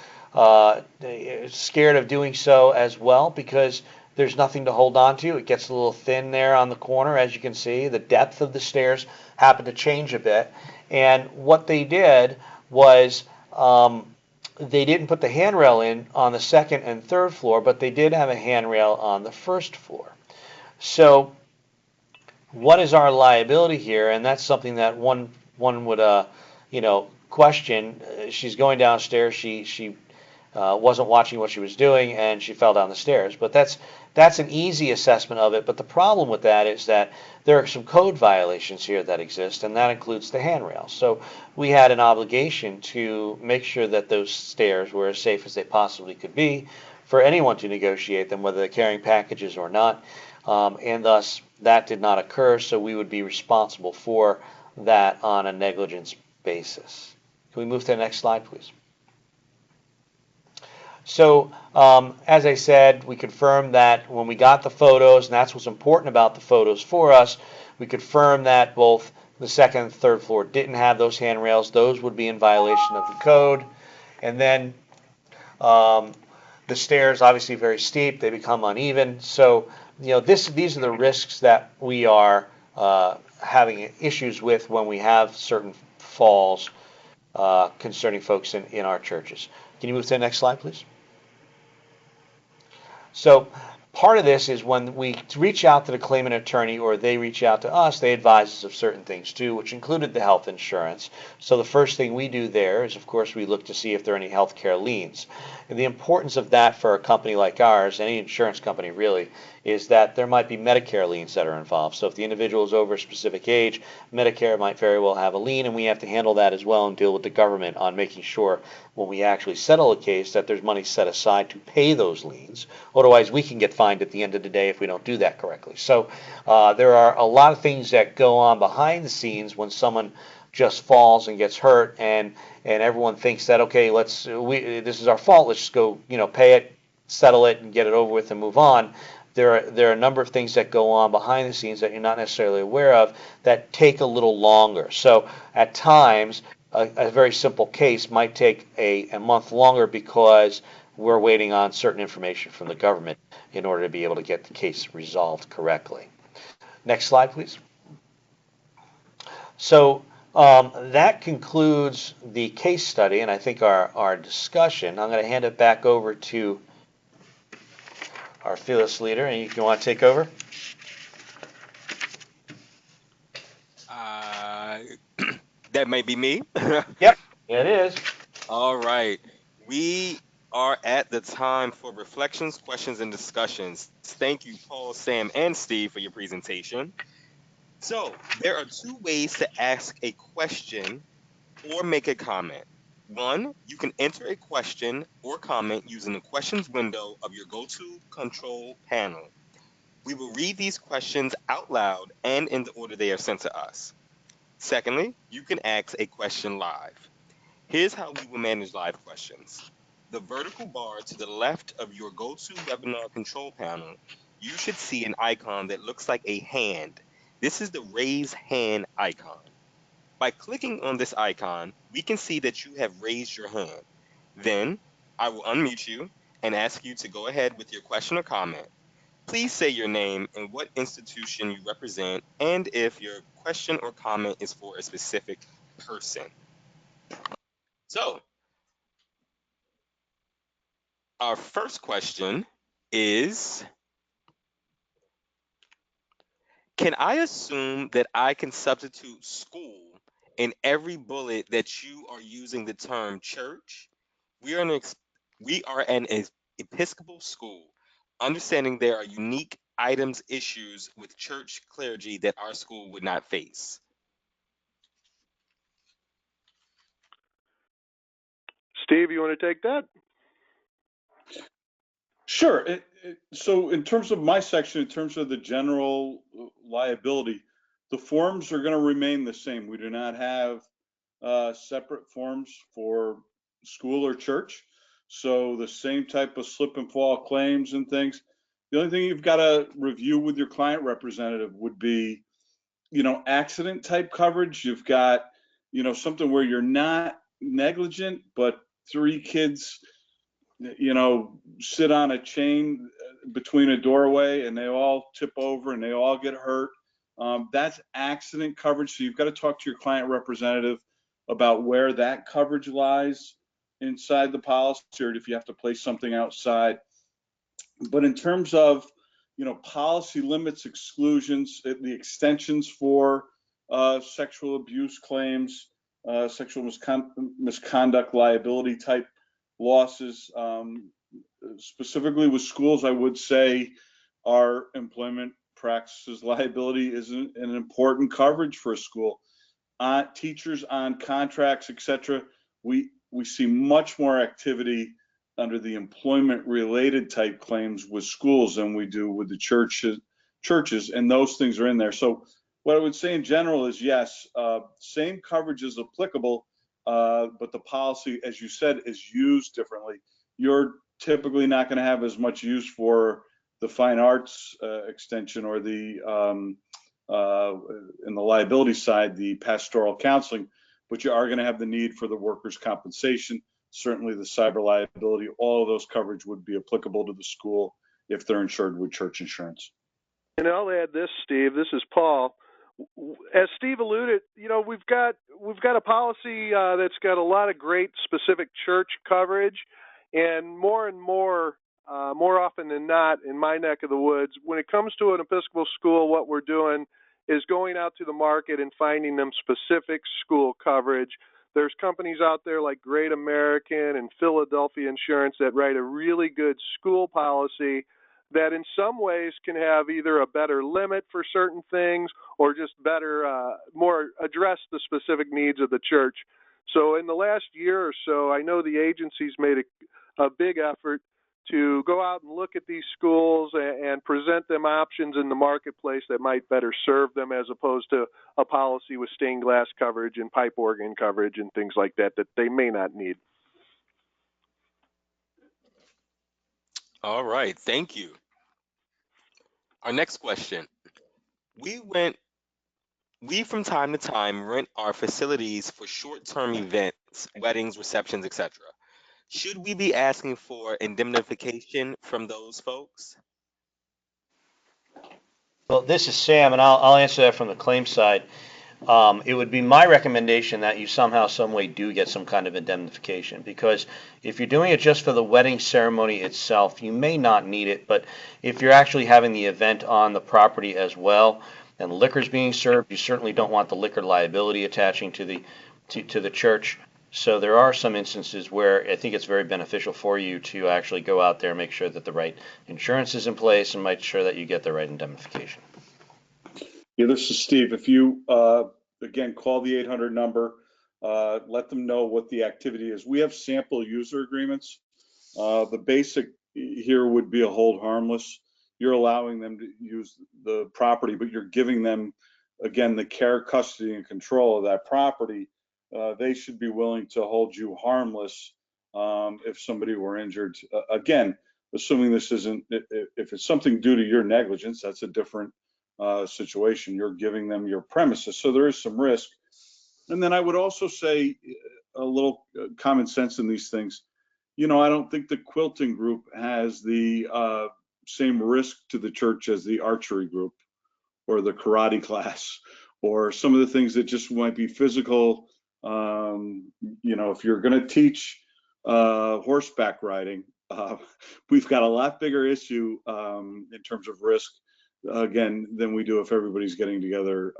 scared of doing so as well, because there's nothing to hold on to. It gets a little thin there on the corner, as you can see. The depth of the stairs happened to change a bit, and what they did was they didn't put the handrail in on the second and third floor, but they did have a handrail on the first floor. So what is our liability here? And that's something that one would question. She's going downstairs. She wasn't watching what she was doing, and she fell down the stairs. But that's an easy assessment of it. But the problem with that is that there are some code violations here that exist, and that includes the handrail. So we had an obligation to make sure that those stairs were as safe as they possibly could be for anyone to negotiate them, whether they're carrying packages or not. And thus, that did not occur, so we would be responsible for that on a negligence basis. Can we move to the next slide, please? So, as I said, we confirmed that when we got the photos, and that's what's important about the photos for us, we confirmed that both the second and third floor didn't have those handrails. Those would be in violation of the code. And then the stairs, obviously very steep, they become uneven. So, these are the risks that we are having issues with when we have certain falls concerning folks in our churches. Can you move to the next slide, please? So part of this is when we reach out to the claimant attorney or they reach out to us, they advise us of certain things too, which included the health insurance. So the first thing we do there is, of course, we look to see if there are any health care liens. And the importance of that for a company like ours, any insurance company really, is that there might be Medicare liens that are involved. So if the individual is over a specific age, Medicare might very well have a lien, and we have to handle that as well and deal with the government on making sure when we actually settle a case that there's money set aside to pay those liens. Otherwise, we can get fined at the end of the day if we don't do that correctly. So there are a lot of things that go on behind the scenes when someone just falls and gets hurt, and everyone thinks that, okay, this is our fault, let's just go, pay it, settle it, and get it over with and move on. There are a number of things that go on behind the scenes that you're not necessarily aware of that take a little longer. So at times, a very simple case might take a month longer because we're waiting on certain information from the government in order to be able to get the case resolved correctly. Next slide, please. So that concludes the case study, and I think our discussion. I'm going to hand it back over to our fearless leader, and if you want to take over. That may be me. Yep, it is. All right. We are at the time for reflections, questions, and discussions. Thank you, Paul, Sam, and Steve, for your presentation. So, there are two ways to ask a question or make a comment. One, you can enter a question or comment using the questions window of your GoTo control panel. We will read these questions out loud and in the order they are sent to us. Secondly, you can ask a question live. Here's how we will manage live questions. The vertical bar to the left of your GoTo webinar control panel, you should see an icon that looks like a hand. This is the raise hand icon. By clicking on this icon, we can see that you have raised your hand. Then, I will unmute you and ask you to go ahead with your question or comment. Please say your name and what institution you represent, and if your question or comment is for a specific person. So, our first question is, can I assume that I can substitute school in every bullet that you are using the term church? We are an Episcopal school, understanding there are unique items issues with church clergy that our school would not face. Steve, you want to take that? Sure. So in terms of my section, in terms of the general liability, the forms are going to remain the same. We do not have separate forms for school or church. So the same type of slip and fall claims and things. The only thing you've got to review with your client representative would be, accident type coverage. You've got something where you're not negligent, but 3 kids, sit on a chain between a doorway and they all tip over and they all get hurt. That's accident coverage. So you've got to talk to your client representative about where that coverage lies inside the policy, or if you have to place something outside. But in terms of, policy limits, exclusions, the extensions for sexual abuse claims, sexual misconduct liability type losses, specifically with schools, I would say our employment practices liability is an important coverage for a school. Teachers on contracts, etc. We see much more activity under the employment related type claims with schools than we do with the churches, and those things are in there. So what I would say in general is yes, same coverage is applicable, but the policy, as you said, is used differently. You're typically not going to have as much use for the fine arts extension, or the in the liability side, the pastoral counseling, but you are going to have the need for the workers' compensation, certainly the cyber liability. All of those coverage would be applicable to the school if they're insured with church insurance. And I'll add this, Steve. This is Paul. As Steve alluded, we've got a policy that's got a lot of great specific church coverage, and more often than not, in my neck of the woods, when it comes to an Episcopal school, what we're doing is going out to the market and finding them specific school coverage. There's companies out there like Great American and Philadelphia Insurance that write a really good school policy that in some ways can have either a better limit for certain things or just better, more address the specific needs of the church. So in the last year or so, I know the agency's made a big effort to go out and look at these schools and present them options in the marketplace that might better serve them, as opposed to a policy with stained glass coverage and pipe organ coverage and things like that they may not need. All right, thank you. Our next question. We from time to time rent our facilities for short-term events, weddings, receptions, etc. Should we be asking for indemnification from those folks? Well, this is Sam, and I'll answer that from the claim side. It would be my recommendation that you somehow, some way, do get some kind of indemnification, because if you're doing it just for the wedding ceremony itself, you may not need it. But if you're actually having the event on the property as well, and liquor's being served, you certainly don't want the liquor liability attaching to the church. So there are some instances where I think it's very beneficial for you to actually go out there and make sure that the right insurance is in place and make sure that you get the right indemnification. Yeah, this is Steve. If you, again, call the 800 number, let them know what the activity is. We have sample user agreements. The basic here would be a hold harmless. You're allowing them to use the property, but you're giving them, again, the care, custody, and control of that property. They should be willing to hold you harmless if somebody were injured. Again, assuming this isn't, if it's something due to your negligence, that's a different situation. You're giving them your premises, so there is some risk. And then I would also say a little common sense in these things. I don't think the quilting group has the same risk to the church as the archery group or the karate class or some of the things that just might be physical. If you're going to teach horseback riding, we've got a lot bigger issue in terms of risk, again, than we do if everybody's getting together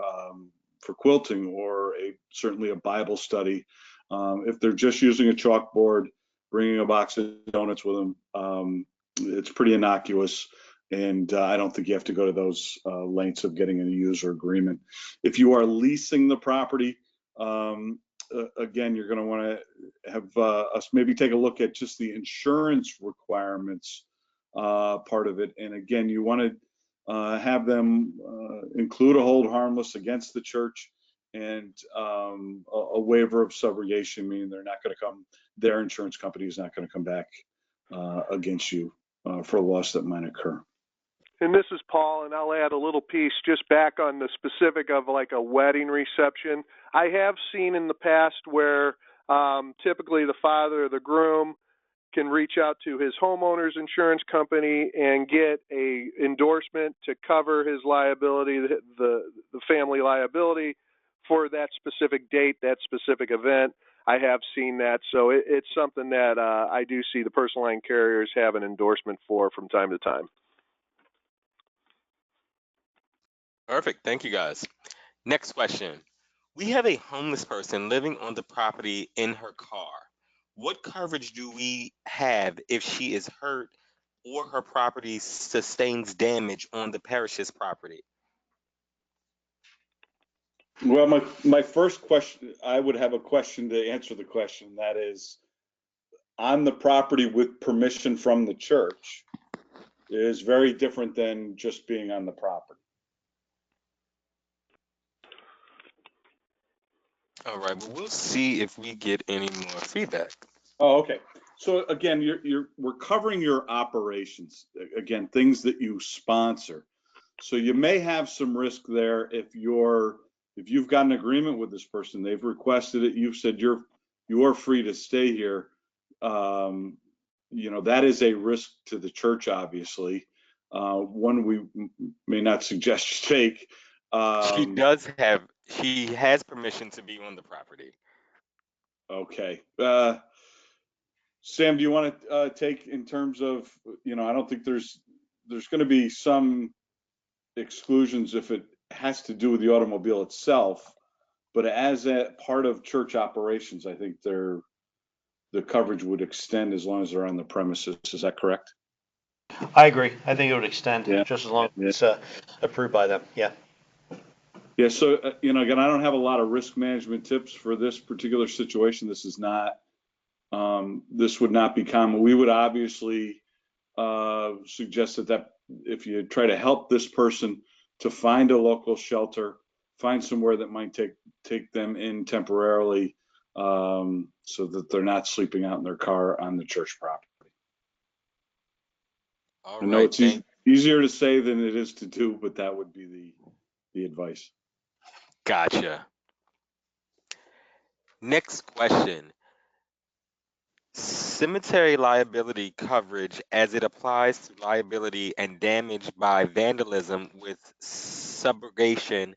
for quilting or certainly a Bible study. If they're just using a chalkboard, bringing a box of donuts with them, it's pretty innocuous. And I don't think you have to go to those lengths of getting a user agreement. If you are leasing the property, again, you're going to want to have us maybe take a look at just the insurance requirements part of it. And again, you want to have them include a hold harmless against the church and a waiver of subrogation, meaning they're not going to come, their insurance company is not going to come back against you for a loss that might occur. And this is Paul, and I'll add a little piece just back on the specific of like a wedding reception. I have seen in the past where typically the father or the groom can reach out to his homeowner's insurance company and get a endorsement to cover his liability, the family liability for that specific date, that specific event. I have seen that, so it's something that I do see the personal line carriers have an endorsement for from time to time. Perfect. Thank you, guys. Next question. We have a homeless person living on the property in her car. What coverage do we have if she is hurt or her property sustains damage on the parish's property? Well, my first question, I would have a question to answer the question. That is, on the property with permission from the church is very different than just being on the property. All right, well, we'll see if we get any more feedback. Oh, okay. So again, we're covering your operations. Again, things that you sponsor. So you may have some risk there if you've got an agreement with this person, they've requested it, you've said you're free to stay here. That is a risk to the church, obviously. One we may not suggest you take. She has permission to be on the property. Okay. Sam, do you want to take in terms of, I don't think there's going to be some exclusions if it has to do with the automobile itself, but as a part of church operations, I think the coverage would extend as long as they're on the premises. Is that correct? I agree. I think it would extend just as long as it's approved by them. Yeah. Yeah. So, again, I don't have a lot of risk management tips for this particular situation. This is not, this would not be common. We would obviously suggest that if you try to help this person to find a local shelter, find somewhere that might take them in temporarily, so that they're not sleeping out in their car on the church property. I know it's easier to say than it is to do, but that would be the advice. Gotcha. Next question. Cemetery liability coverage as it applies to liability and damage by vandalism with subrogation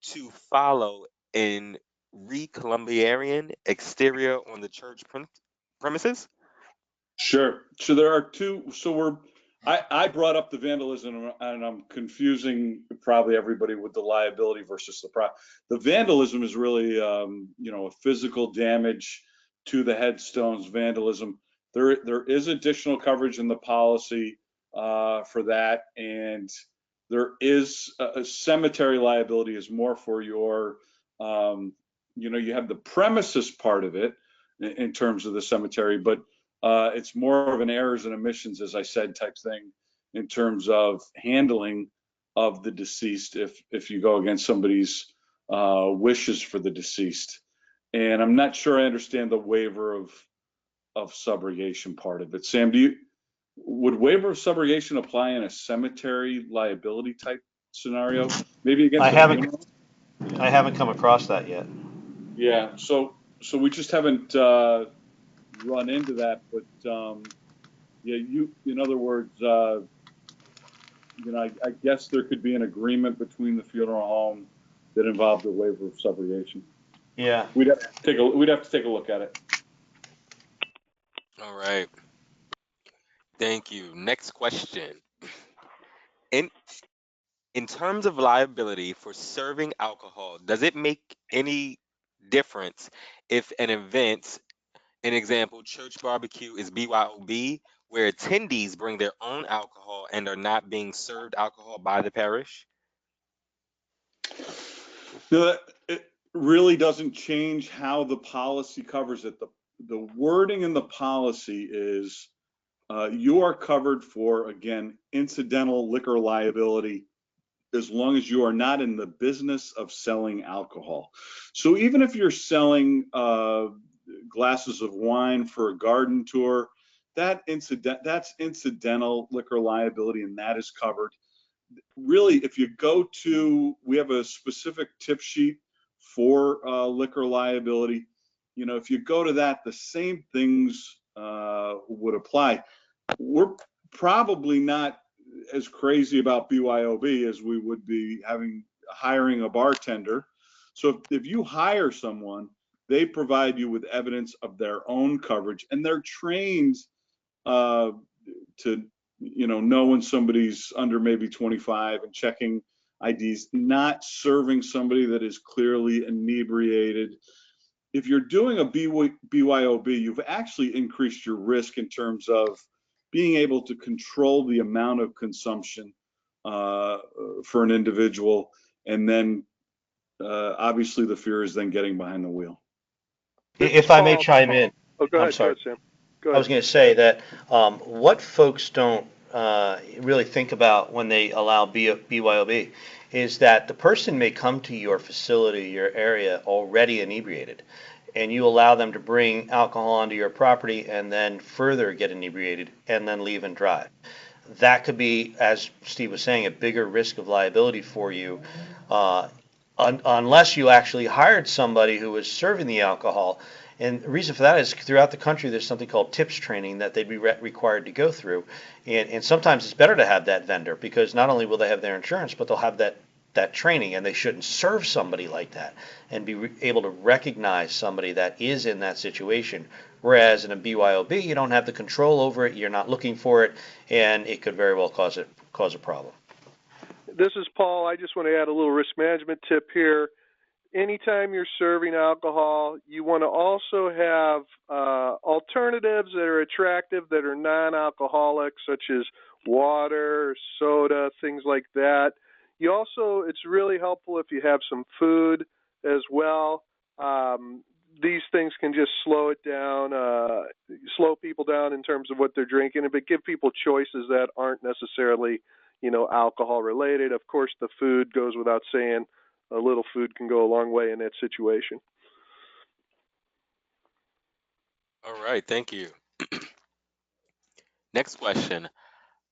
to follow in re-Columbiarian exterior on the church premises? Sure. So there are two. So I brought up the vandalism, and I'm confusing probably everybody with the liability versus the vandalism is really, a physical damage to the headstones, vandalism. There is additional coverage in the policy for that, and there is a cemetery liability is more for your, you have the premises part of it in terms of the cemetery, but it's more of an errors and omissions, as I said, type thing in terms of handling of the deceased if you go against somebody's wishes for the deceased. And I'm not sure I understand the waiver of subrogation part of it. Sam, would waiver of subrogation apply in a cemetery liability type scenario? Maybe against I haven't come across that yet. Yeah, so we just haven't run into that, but in other words, I guess there could be an agreement between the funeral home that involved a waiver of subrogation. Yeah, we'd have to take a look at it. All right, thank you. Next question. In terms of liability for serving alcohol, does it make any difference if an event, an example, church barbecue is BYOB, where attendees bring their own alcohol and are not being served alcohol by the parish? No, it really doesn't change how the policy covers it. The wording in the policy is you are covered for, again, incidental liquor liability as long as you are not in the business of selling alcohol. So even if you're selling glasses of wine for a garden tour, that's incidental liquor liability, and that is covered. really, if you go to, we have a specific tip sheet for liquor liability. If you go to that, the same things would apply. We're probably not as crazy about BYOB as we would be hiring a bartender. So if you hire someone, they provide you with evidence of their own coverage, and they're trained to know when somebody's under maybe 25 and checking IDs, not serving somebody that is clearly inebriated. If you're doing a BYOB, you've actually increased your risk in terms of being able to control the amount of consumption for an individual, and then obviously the fear is then getting behind the wheel. If I may chime in. Oh, go I'm ahead, sorry. Sam. Go ahead. I was going to say that what folks don't really think about when they allow BYOB is that the person may come to your facility, your area, already inebriated, and you allow them to bring alcohol onto your property and then further get inebriated and then leave and drive. That could be, as Steve was saying, a bigger risk of liability for you unless you actually hired somebody who was serving the alcohol. And the reason for that is throughout the country, there's something called TIPS training that they'd be required to go through. And sometimes it's better to have that vendor because not only will they have their insurance, but they'll have that training, and they shouldn't serve somebody like that and be able to recognize somebody that is in that situation. Whereas in a BYOB, you don't have the control over it, you're not looking for it, and it could very well cause a problem. This is Paul. I just want to add a little risk management tip here. Anytime you're serving alcohol, you want to also have alternatives that are attractive that are non-alcoholic, such as water, soda, things like that. It's really helpful if you have some food as well. These things can just slow people down in terms of what they're drinking, but give people choices that aren't necessarily, alcohol related. Of course, the food goes without saying. A little food can go a long way in that situation. All right, thank you. Next question.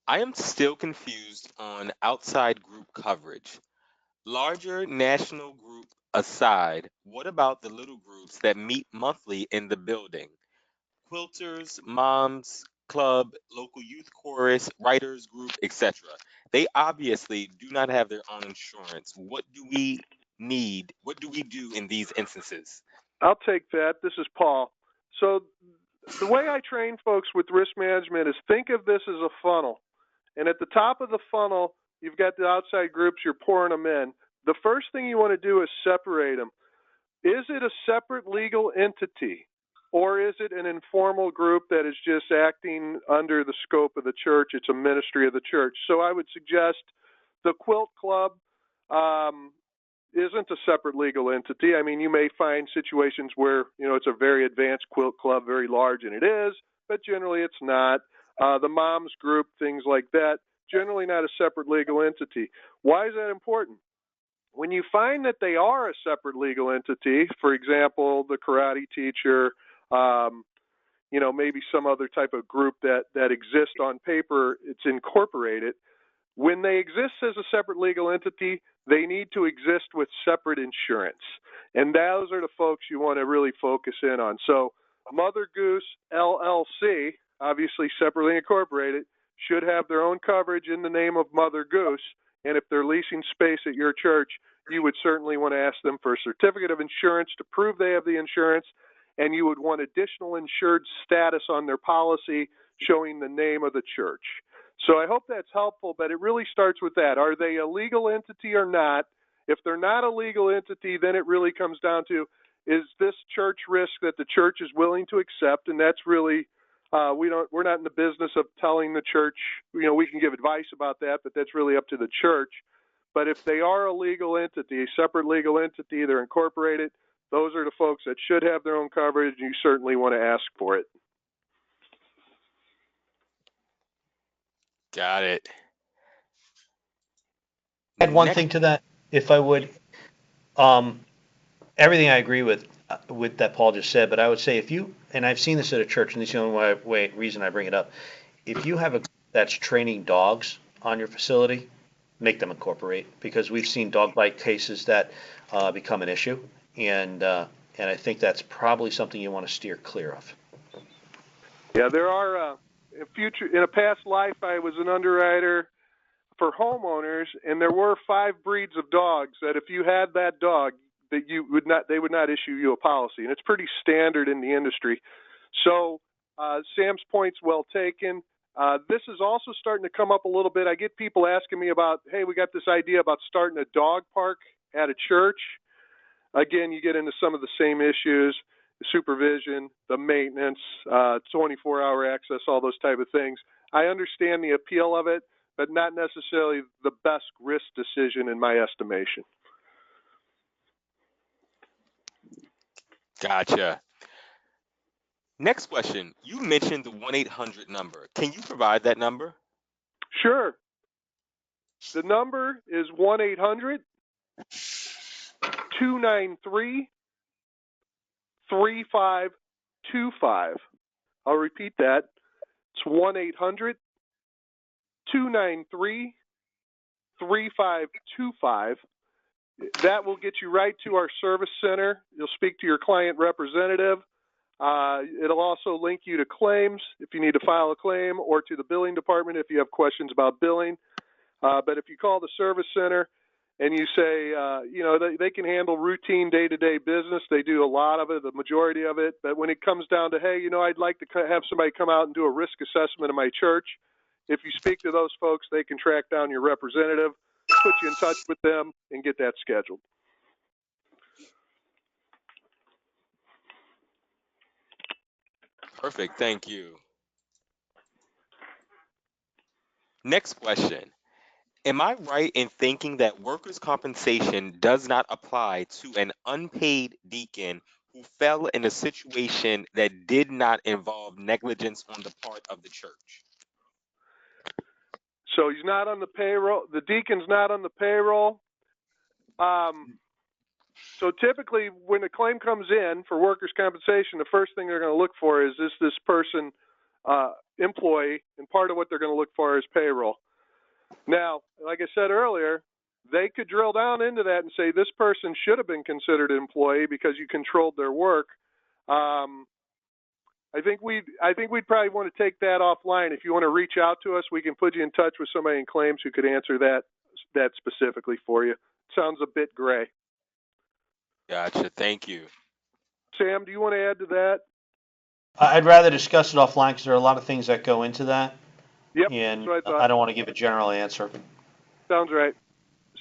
I am still confused on outside group coverage. Larger national group aside, what about the little groups that meet monthly in the building? Quilters, moms, club, local youth chorus, writers group, etc. They obviously do not have their own insurance. What do we need? What do we do in these instances? I'll take that. This is Paul. So the way I train folks with risk management is think of this as a funnel. And at the top of the funnel, you've got the outside groups, you're pouring them in. The first thing you want to do is separate them. Is it a separate legal entity, or is it an informal group that is just acting under the scope of the church? It's a ministry of the church. So I would suggest the Quilt Club isn't a separate legal entity. I mean, you may find situations where, it's a very advanced quilt club, very large, and it is, but generally it's not. The moms group, things like that, generally not a separate legal entity. Why is that important? When you find that they are a separate legal entity, for example, the karate teacher, maybe some other type of group that exists on paper, it's incorporated. When they exist as a separate legal entity, they need to exist with separate insurance. And those are the folks you want to really focus in on. So Mother Goose LLC, obviously separately incorporated, should have their own coverage in the name of Mother Goose. And if they're leasing space at your church, you would certainly want to ask them for a certificate of insurance to prove they have the insurance. And you would want additional insured status on their policy showing the name of the church. So I hope that's helpful, but it really starts with that. Are they a legal entity or not? If they're not a legal entity, then it really comes down to, is this church risk that the church is willing to accept? And that's really, we're not in the business of telling the church, we can give advice about that, but that's really up to the church. But if they are a legal entity, a separate legal entity, they're incorporated, those are the folks that should have their own coverage, and you certainly want to ask for it. Got it. Add one thing to that, if I would. Everything I agree with that Paul just said, but I would say and I've seen this at a church, and this is the only reason I bring it up. If you have a that's training dogs on your facility, make them incorporate, because we've seen dog bite cases that become an issue, and I think that's probably something you want to steer clear of. Yeah, there are in a past life I was an underwriter for homeowners, and there were 5 breeds of dogs that if you had that dog, that they would not issue you a policy, and it's pretty standard in the industry. So Sam's point's well taken. This is also starting to come up a little bit. I get people asking me about, hey, we got this idea about starting a dog park at a church. Again, you get into some of the same issues, the supervision, the maintenance, 24-hour access, all those type of things. I understand the appeal of it, but not necessarily the best risk decision in my estimation. Gotcha. Next question. You mentioned the 1-800 number. Can you provide that number? Sure. The number is 1-800-293-3525. I'll repeat that. It's 1-800-293-3525. That will get you right to our service center. You'll speak to your client representative. It'll also link you to claims if you need to file a claim, or to the billing department if you have questions about billing. But if you call the service center and you say, they can handle routine day-to-day business. They do a lot of it, the majority of it. But when it comes down to, hey, I'd like to have somebody come out and do a risk assessment of my church, if you speak to those folks, they can track down your representative, put you in touch with them, and get that scheduled. Perfect. Thank you. Next question. Am I right in thinking that workers' compensation does not apply to an unpaid deacon who fell in a situation that did not involve negligence on the part of the church? So he's not on the payroll. The deacon's not on the payroll. So typically when a claim comes in for workers' compensation, the first thing they're going to look for is this person employee, and part of what they're going to look for is payroll. Now, like I said earlier, they could drill down into that and say this person should have been considered an employee because you controlled their work. I think we'd probably want to take that offline. If you want to reach out to us, we can put you in touch with somebody in claims who could answer that specifically for you. Sounds a bit gray. Gotcha. Thank you. Sam, do you want to add to that? I'd rather discuss it offline because there are a lot of things that go into that. Yep, And that's what I thought. I don't want to give a general answer. Sounds right.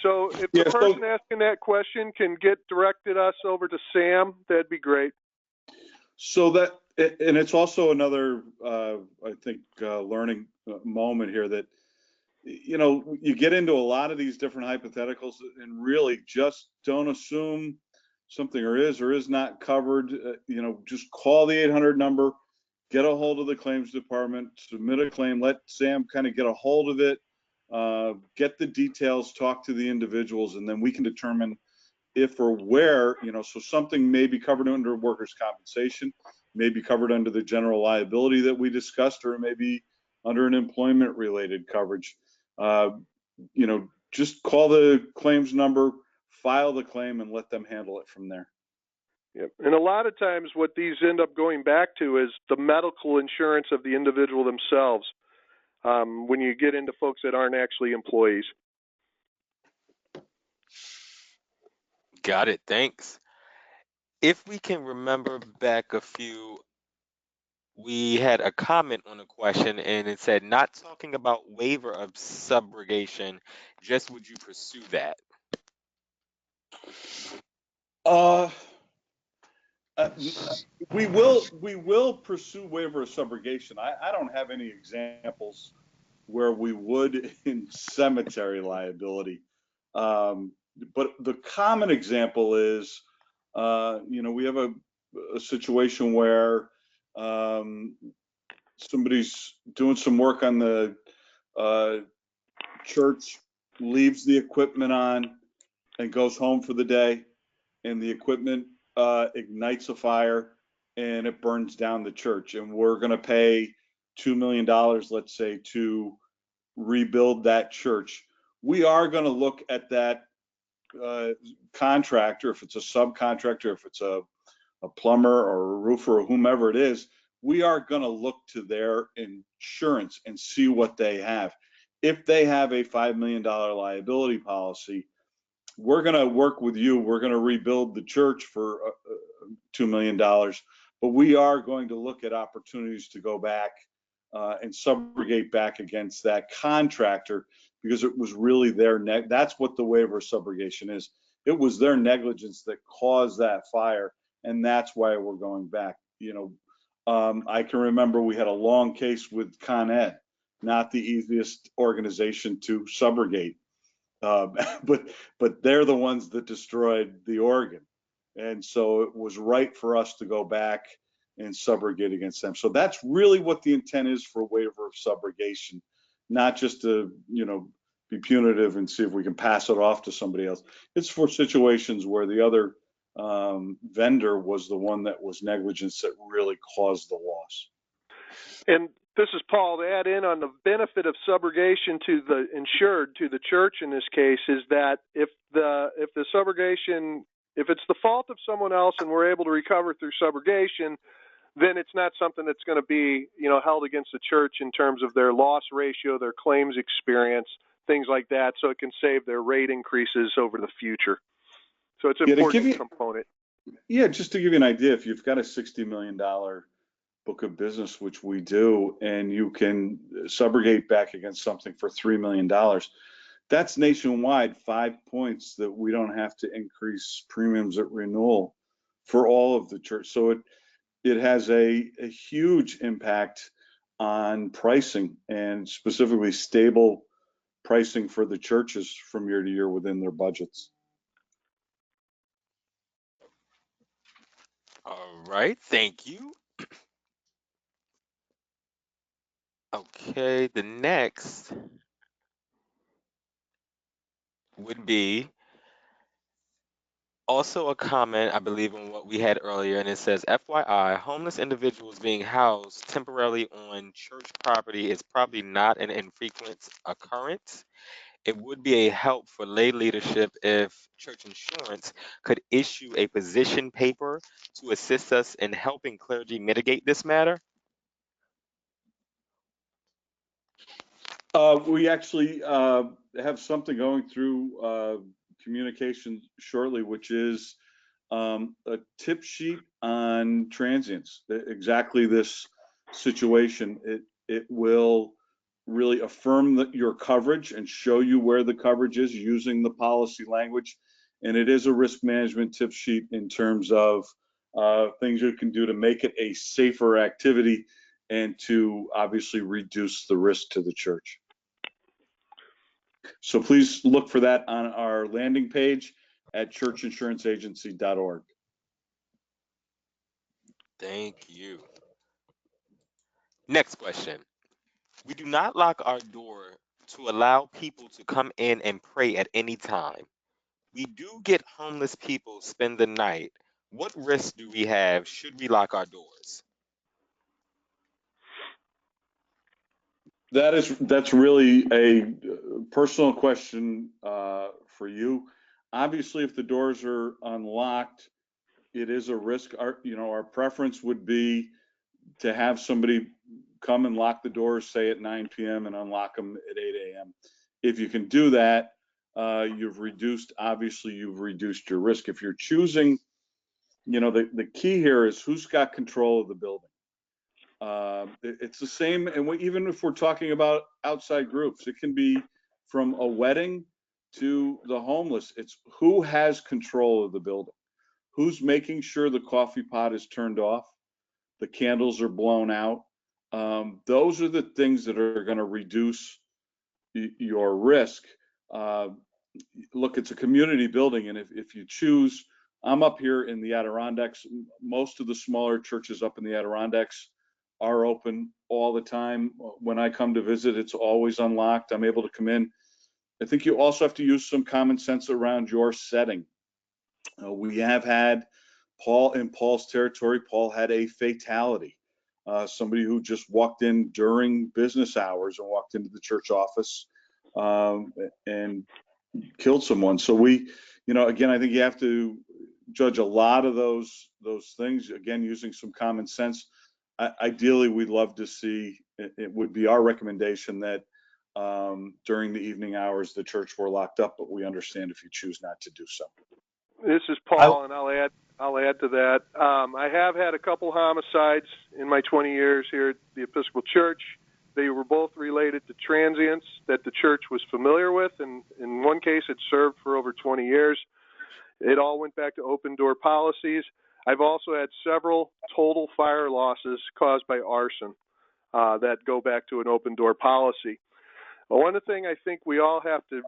So if the person asking that question can get directed us over to Sam, that'd be great. So that, and it's also another, I think, learning moment here that, you get into a lot of these different hypotheticals and really just don't assume something is or is not covered. Just call the 800 number, get a hold of the claims department, submit a claim, let Sam kind of get a hold of it, get the details, talk to the individuals, and then we can determine if or where, so something may be covered under workers' compensation, may be covered under the general liability that we discussed, or it may be under an employment related coverage. Just call the claims number, file the claim, and let them handle it from there. Yep. And a lot of times what these end up going back to is the medical insurance of the individual themselves, when you get into folks that aren't actually employees. Got it. Thanks. If we can remember back a few, we had a comment on a question and it said, not talking about waiver of subrogation, just would you pursue that? We will pursue waiver of subrogation. I don't have any examples where we would in cemetery liability. But the common example is, we have a situation where somebody's doing some work on the church, leaves the equipment on and goes home for the day, and the equipment ignites a fire and it burns down the church, and we're going to pay $2 million, let's say, to rebuild that church. we are going to look at that contractor, if it's a subcontractor, if it's a plumber or a roofer or whomever it is, we are going to look to their insurance and see what they have. If they have a $5 million liability policy, we're going to work with you. We're going to rebuild the church for $2 million, but we are going to look at opportunities to go back and subrogate back against that contractor, because it was really their that's what the waiver of subrogation is. It was their negligence that caused that fire, and that's why we're going back. I can remember we had a long case with Con Ed, not the easiest organization to subrogate, but they're the ones that destroyed the organ, and so it was right for us to go back and subrogate against them. So that's really what the intent is for waiver of subrogation, not just to be punitive and see if we can pass it off to somebody else. It's for situations where the other vendor was the one that was negligence that really caused the loss. And this is Paul. To add in on the benefit of subrogation to the insured, to the church in this case, is that if the subrogation, if it's the fault of someone else and we're able to recover through subrogation, then it's not something that's going to be held against the church in terms of their loss ratio, their claims experience, things like that. So it can save their rate increases over the future. So it's an important component. Yeah, just to give you an idea, if you've got a $60 million book of business, which we do, and you can subrogate back against something for $3 million, that's nationwide 5 points that we don't have to increase premiums at renewal for all of the church. So it has a huge impact on pricing, and specifically stable pricing for the churches from year to year within their budgets. All right, thank you. Okay, the next would be also a comment, I believe, on what we had earlier, and it says, FYI, homeless individuals being housed temporarily on church property is probably not an infrequent occurrence. It would be a help for lay leadership if church insurance could issue a position paper to assist us in helping clergy mitigate this matter. We actually have something going through communication shortly, which is a tip sheet on transients. Exactly this situation. It will really affirm your coverage and show you where the coverage is using the policy language. And it is a risk management tip sheet in terms of things you can do to make it a safer activity and to obviously reduce the risk to the church. So please look for that on our landing page at churchinsuranceragency.org. Thank you. Next question. We do not lock our door to allow people to come in and pray at any time. We do get homeless people spend the night. What risks do we have should we lock our doors? That's really a personal question for you. Obviously, if the doors are unlocked, it is a risk. Our preference would be to have somebody come and lock the doors, say at 9 p.m. and unlock them at 8 a.m. If you can do that, you've reduced your risk. If you're choosing, the key here is who's got control of the building. It's the same, and even if we're talking about outside groups, it can be from a wedding to the homeless. It's who has control of the building, who's making sure the coffee pot is turned off, the candles are blown out. Those are the things that are going to reduce your risk. Look, it's a community building, and if you choose, I'm up here in the Adirondacks. Most of the smaller churches up in the Adirondacks are open all the time. When I come to visit, it's always unlocked. I'm able to come in. I think you also have to use some common sense around your setting. We have had in Paul's territory, Paul had a fatality. Somebody who just walked in during business hours and walked into the church office and killed someone. So we, again, I think you have to judge a lot of those things, again, using some common sense. Ideally, we'd love to see, it would be our recommendation that during the evening hours, the church were locked up, but we understand if you choose not to do so. This is Paul, and I'll add to that. I have had a couple homicides in my 20 years here at the Episcopal Church. They were both related to transients that the church was familiar with, and in one case, it served for over 20 years. It all went back to open door policies. I've also had several total fire losses caused by arson that go back to an open door policy. One thing I think we all have to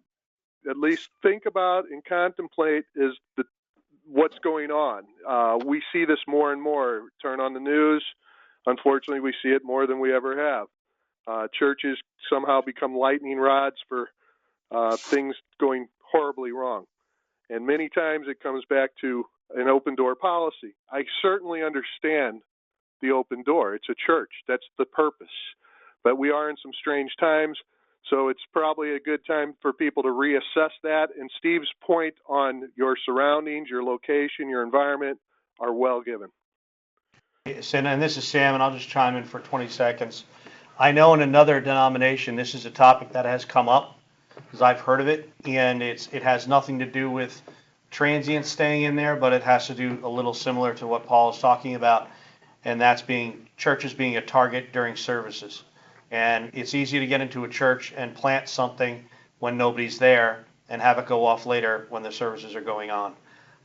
at least think about and contemplate is what's going on. We see this more and more. Turn on the news. Unfortunately, we see it more than we ever have. Churches somehow become lightning rods for things going horribly wrong. And many times it comes back to an open door policy. I certainly understand the open door. It's a church. That's the purpose. But we are in some strange times, so it's probably a good time for people to reassess that. And Steve's point on your surroundings, your location, your environment are well given. And this is Sam, and I'll just chime in for 20 seconds. I know in another denomination, this is a topic that has come up because I've heard of it, and it has nothing to do with transients staying in there, but it has to do a little similar to what Paul is talking about, and that's churches being a target during services. And it's easy to get into a church and plant something when nobody's there and have it go off later when the services are going on.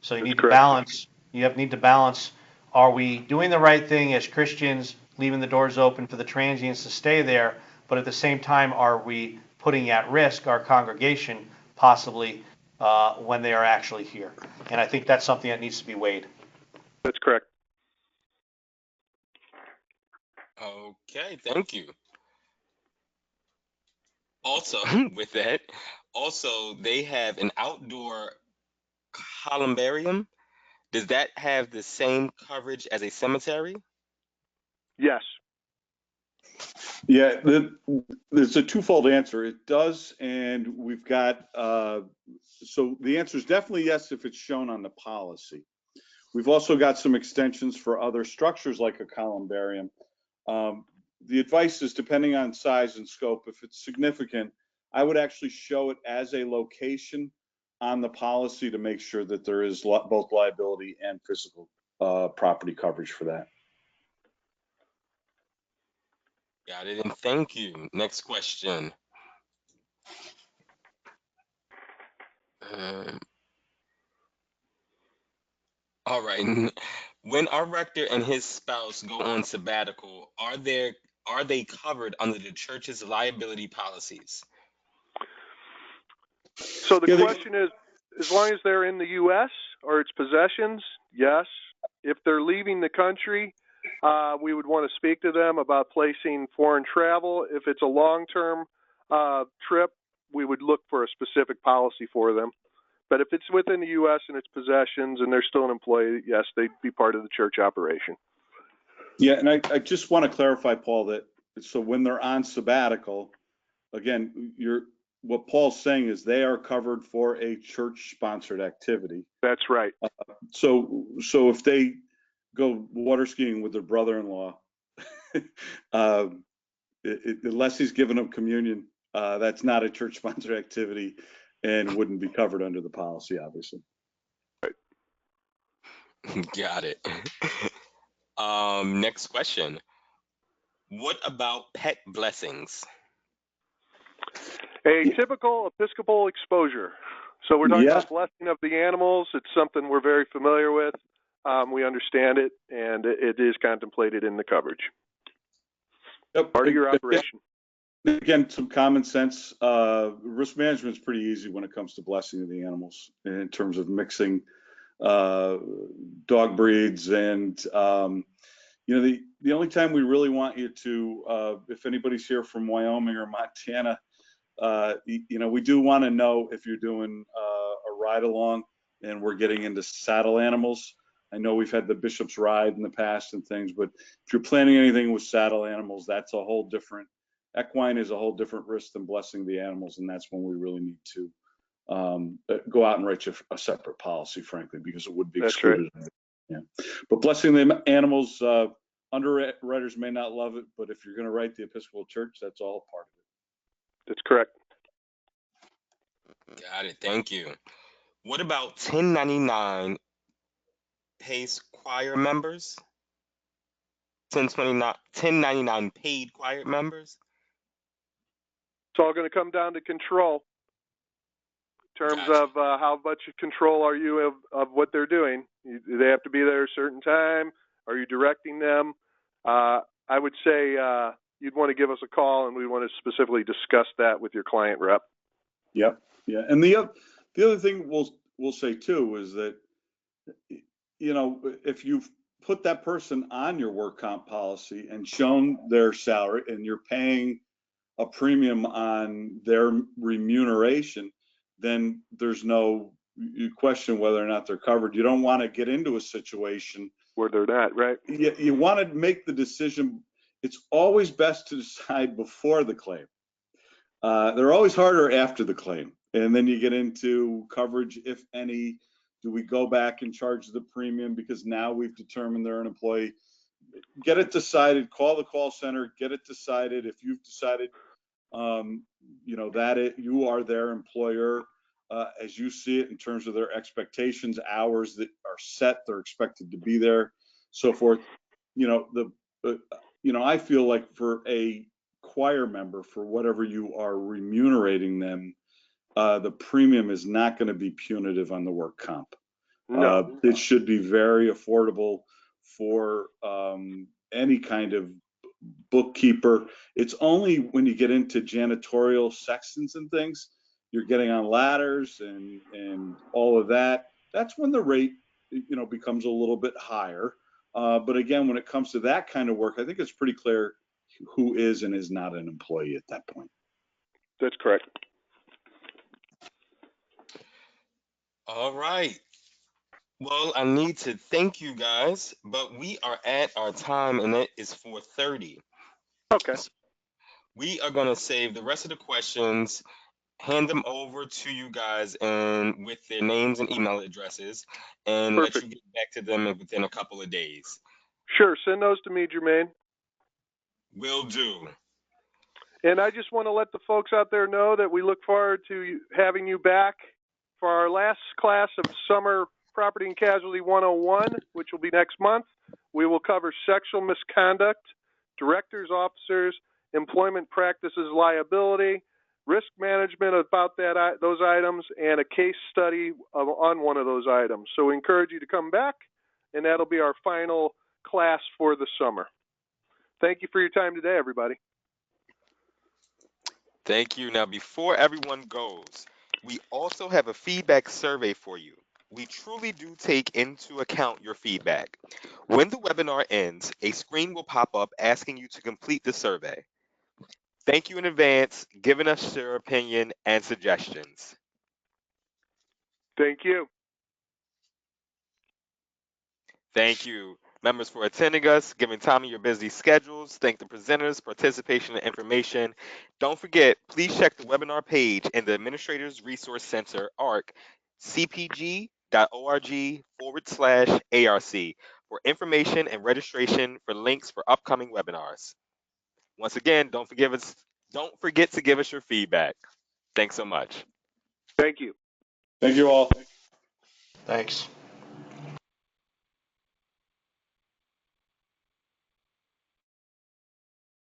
So you need to balance. You need to balance. Are we doing the right thing as Christians, leaving the doors open for the transients to stay there, but at the same time, are we putting at risk our congregation possibly when they are actually here? And I think that's something that needs to be weighed. That's correct. Okay, thank you. Also, with that, they have an outdoor columbarium. Does that have the same coverage as a cemetery? Yes. Yeah, there's a twofold answer. It does, and we've got, so the answer is definitely yes if it's shown on the policy. We've also got some extensions for other structures like a columbarium. The advice is, depending on size and scope, if it's significant, I would actually show it as a location on the policy to make sure that there is both liability and physical property coverage for that. Got it, and thank you. Next question. All right. When our rector and his spouse go on sabbatical, are they covered under the church's liability policies? So the question is, as long as they're in the U.S. or its possessions, yes. If they're leaving the country, we would want to speak to them about placing foreign travel. If it's a long-term trip, we would look for a specific policy for them. But if it's within the U.S. and its possessions and they're still an employee, yes, they'd be part of the church operation. Yeah, and I just want to clarify, Paul, that so when they're on sabbatical, again, what Paul's saying is they are covered for a church-sponsored activity. That's right. So if they go water skiing with their brother-in-law, unless he's giving them communion, that's not a church-sponsored activity and wouldn't be covered under the policy, obviously. Right. Got it. Next question. What about pet blessings? A typical Episcopal exposure. So we're talking about blessing of the animals. It's something we're very familiar with. We understand it, and it is contemplated in the coverage. Yep. Part of your operation. Again, some common sense. Risk management is pretty easy when it comes to blessing of the animals in terms of mixing dog breeds. And, the only time we really want you to, if anybody's here from Wyoming or Montana, we do want to know if you're doing a ride along and we're getting into saddle animals. I know we've had the Bishop's Ride in the past and things, but if you're planning anything with saddle animals, that's a whole different Equine is a whole different risk than blessing the animals, and that's when we really need to go out and write you a separate policy, frankly, because it would be excluded. That's right. Yeah. But blessing the animals, underwriters may not love it, but if you're going to write the Episcopal Church, that's all part of it. That's correct. Got it. Thank you. What about 1099 pays choir members? 1099 paid choir members? It's all going to come down to control. In terms Gotcha. of how much control are you of what they're doing? Do they have to be there a certain time? Are you directing them? I would say you'd want to give us a call, and we want to specifically discuss that with your client rep. Yep. Yeah. And the other thing we'll say too is that, you know, if you've put that person on your work comp policy and shown their salary and you're paying a premium on their remuneration, then there's no you question whether or not they're covered. You don't want to get into a situation Where they're not, right? You want to make the decision. It's always best to decide before the claim. They're always harder after the claim. And then you get into coverage, if any. Do we go back and charge the premium because now we've determined they're an employee? Get it decided. Call the call center. Get it decided. If you've decided, you know, that you are their employer as you see it in terms of their expectations, hours that are set, they're expected to be there, so forth. You know, I feel like for a choir member, for whatever you are remunerating them, the premium is not going to be punitive on the work comp. No. It should be very affordable for any kind of bookkeeper. It's only when you get into janitorial sextons and things, you're getting on ladders and all of that. That's when the rate, you know, becomes a little bit higher. But again, when it comes to that kind of work, I think it's pretty clear who is and is not an employee at that point. That's correct. All right. Well, I need to thank you guys, but we are at our time and it is 4:30. Okay. We are going to save the rest of the questions, hand them over to you guys and with their names and email addresses, and let Perfect. you get back to them within a couple of days. Sure. Send those to me, Jermaine. Will do. And I just want to let the folks out there know that we look forward to having you back for our last class of Summer Property and Casualty 101, which will be next month. We will cover sexual misconduct, directors, officers, employment practices liability, risk management about those items, and a case study on one of those items. So we encourage you to come back, and that'll be our final class for the summer. Thank you for your time today, everybody. Thank you. Now, before everyone goes, we also have a feedback survey for you. We truly do take into account your feedback. When the webinar ends, a screen will pop up asking you to complete the survey. Thank you in advance, giving us your opinion and suggestions. Thank you. Thank you, members, for attending us, giving time in your busy schedules. Thank the presenters, participation, and information. Don't forget, please check the webinar page in the Administrators Resource Center, ARC, cpg.org/ARC for information and registration for links for upcoming webinars. Once again, don't forget to give us your feedback. Thanks so much. Thank you. Thank you all. Thanks.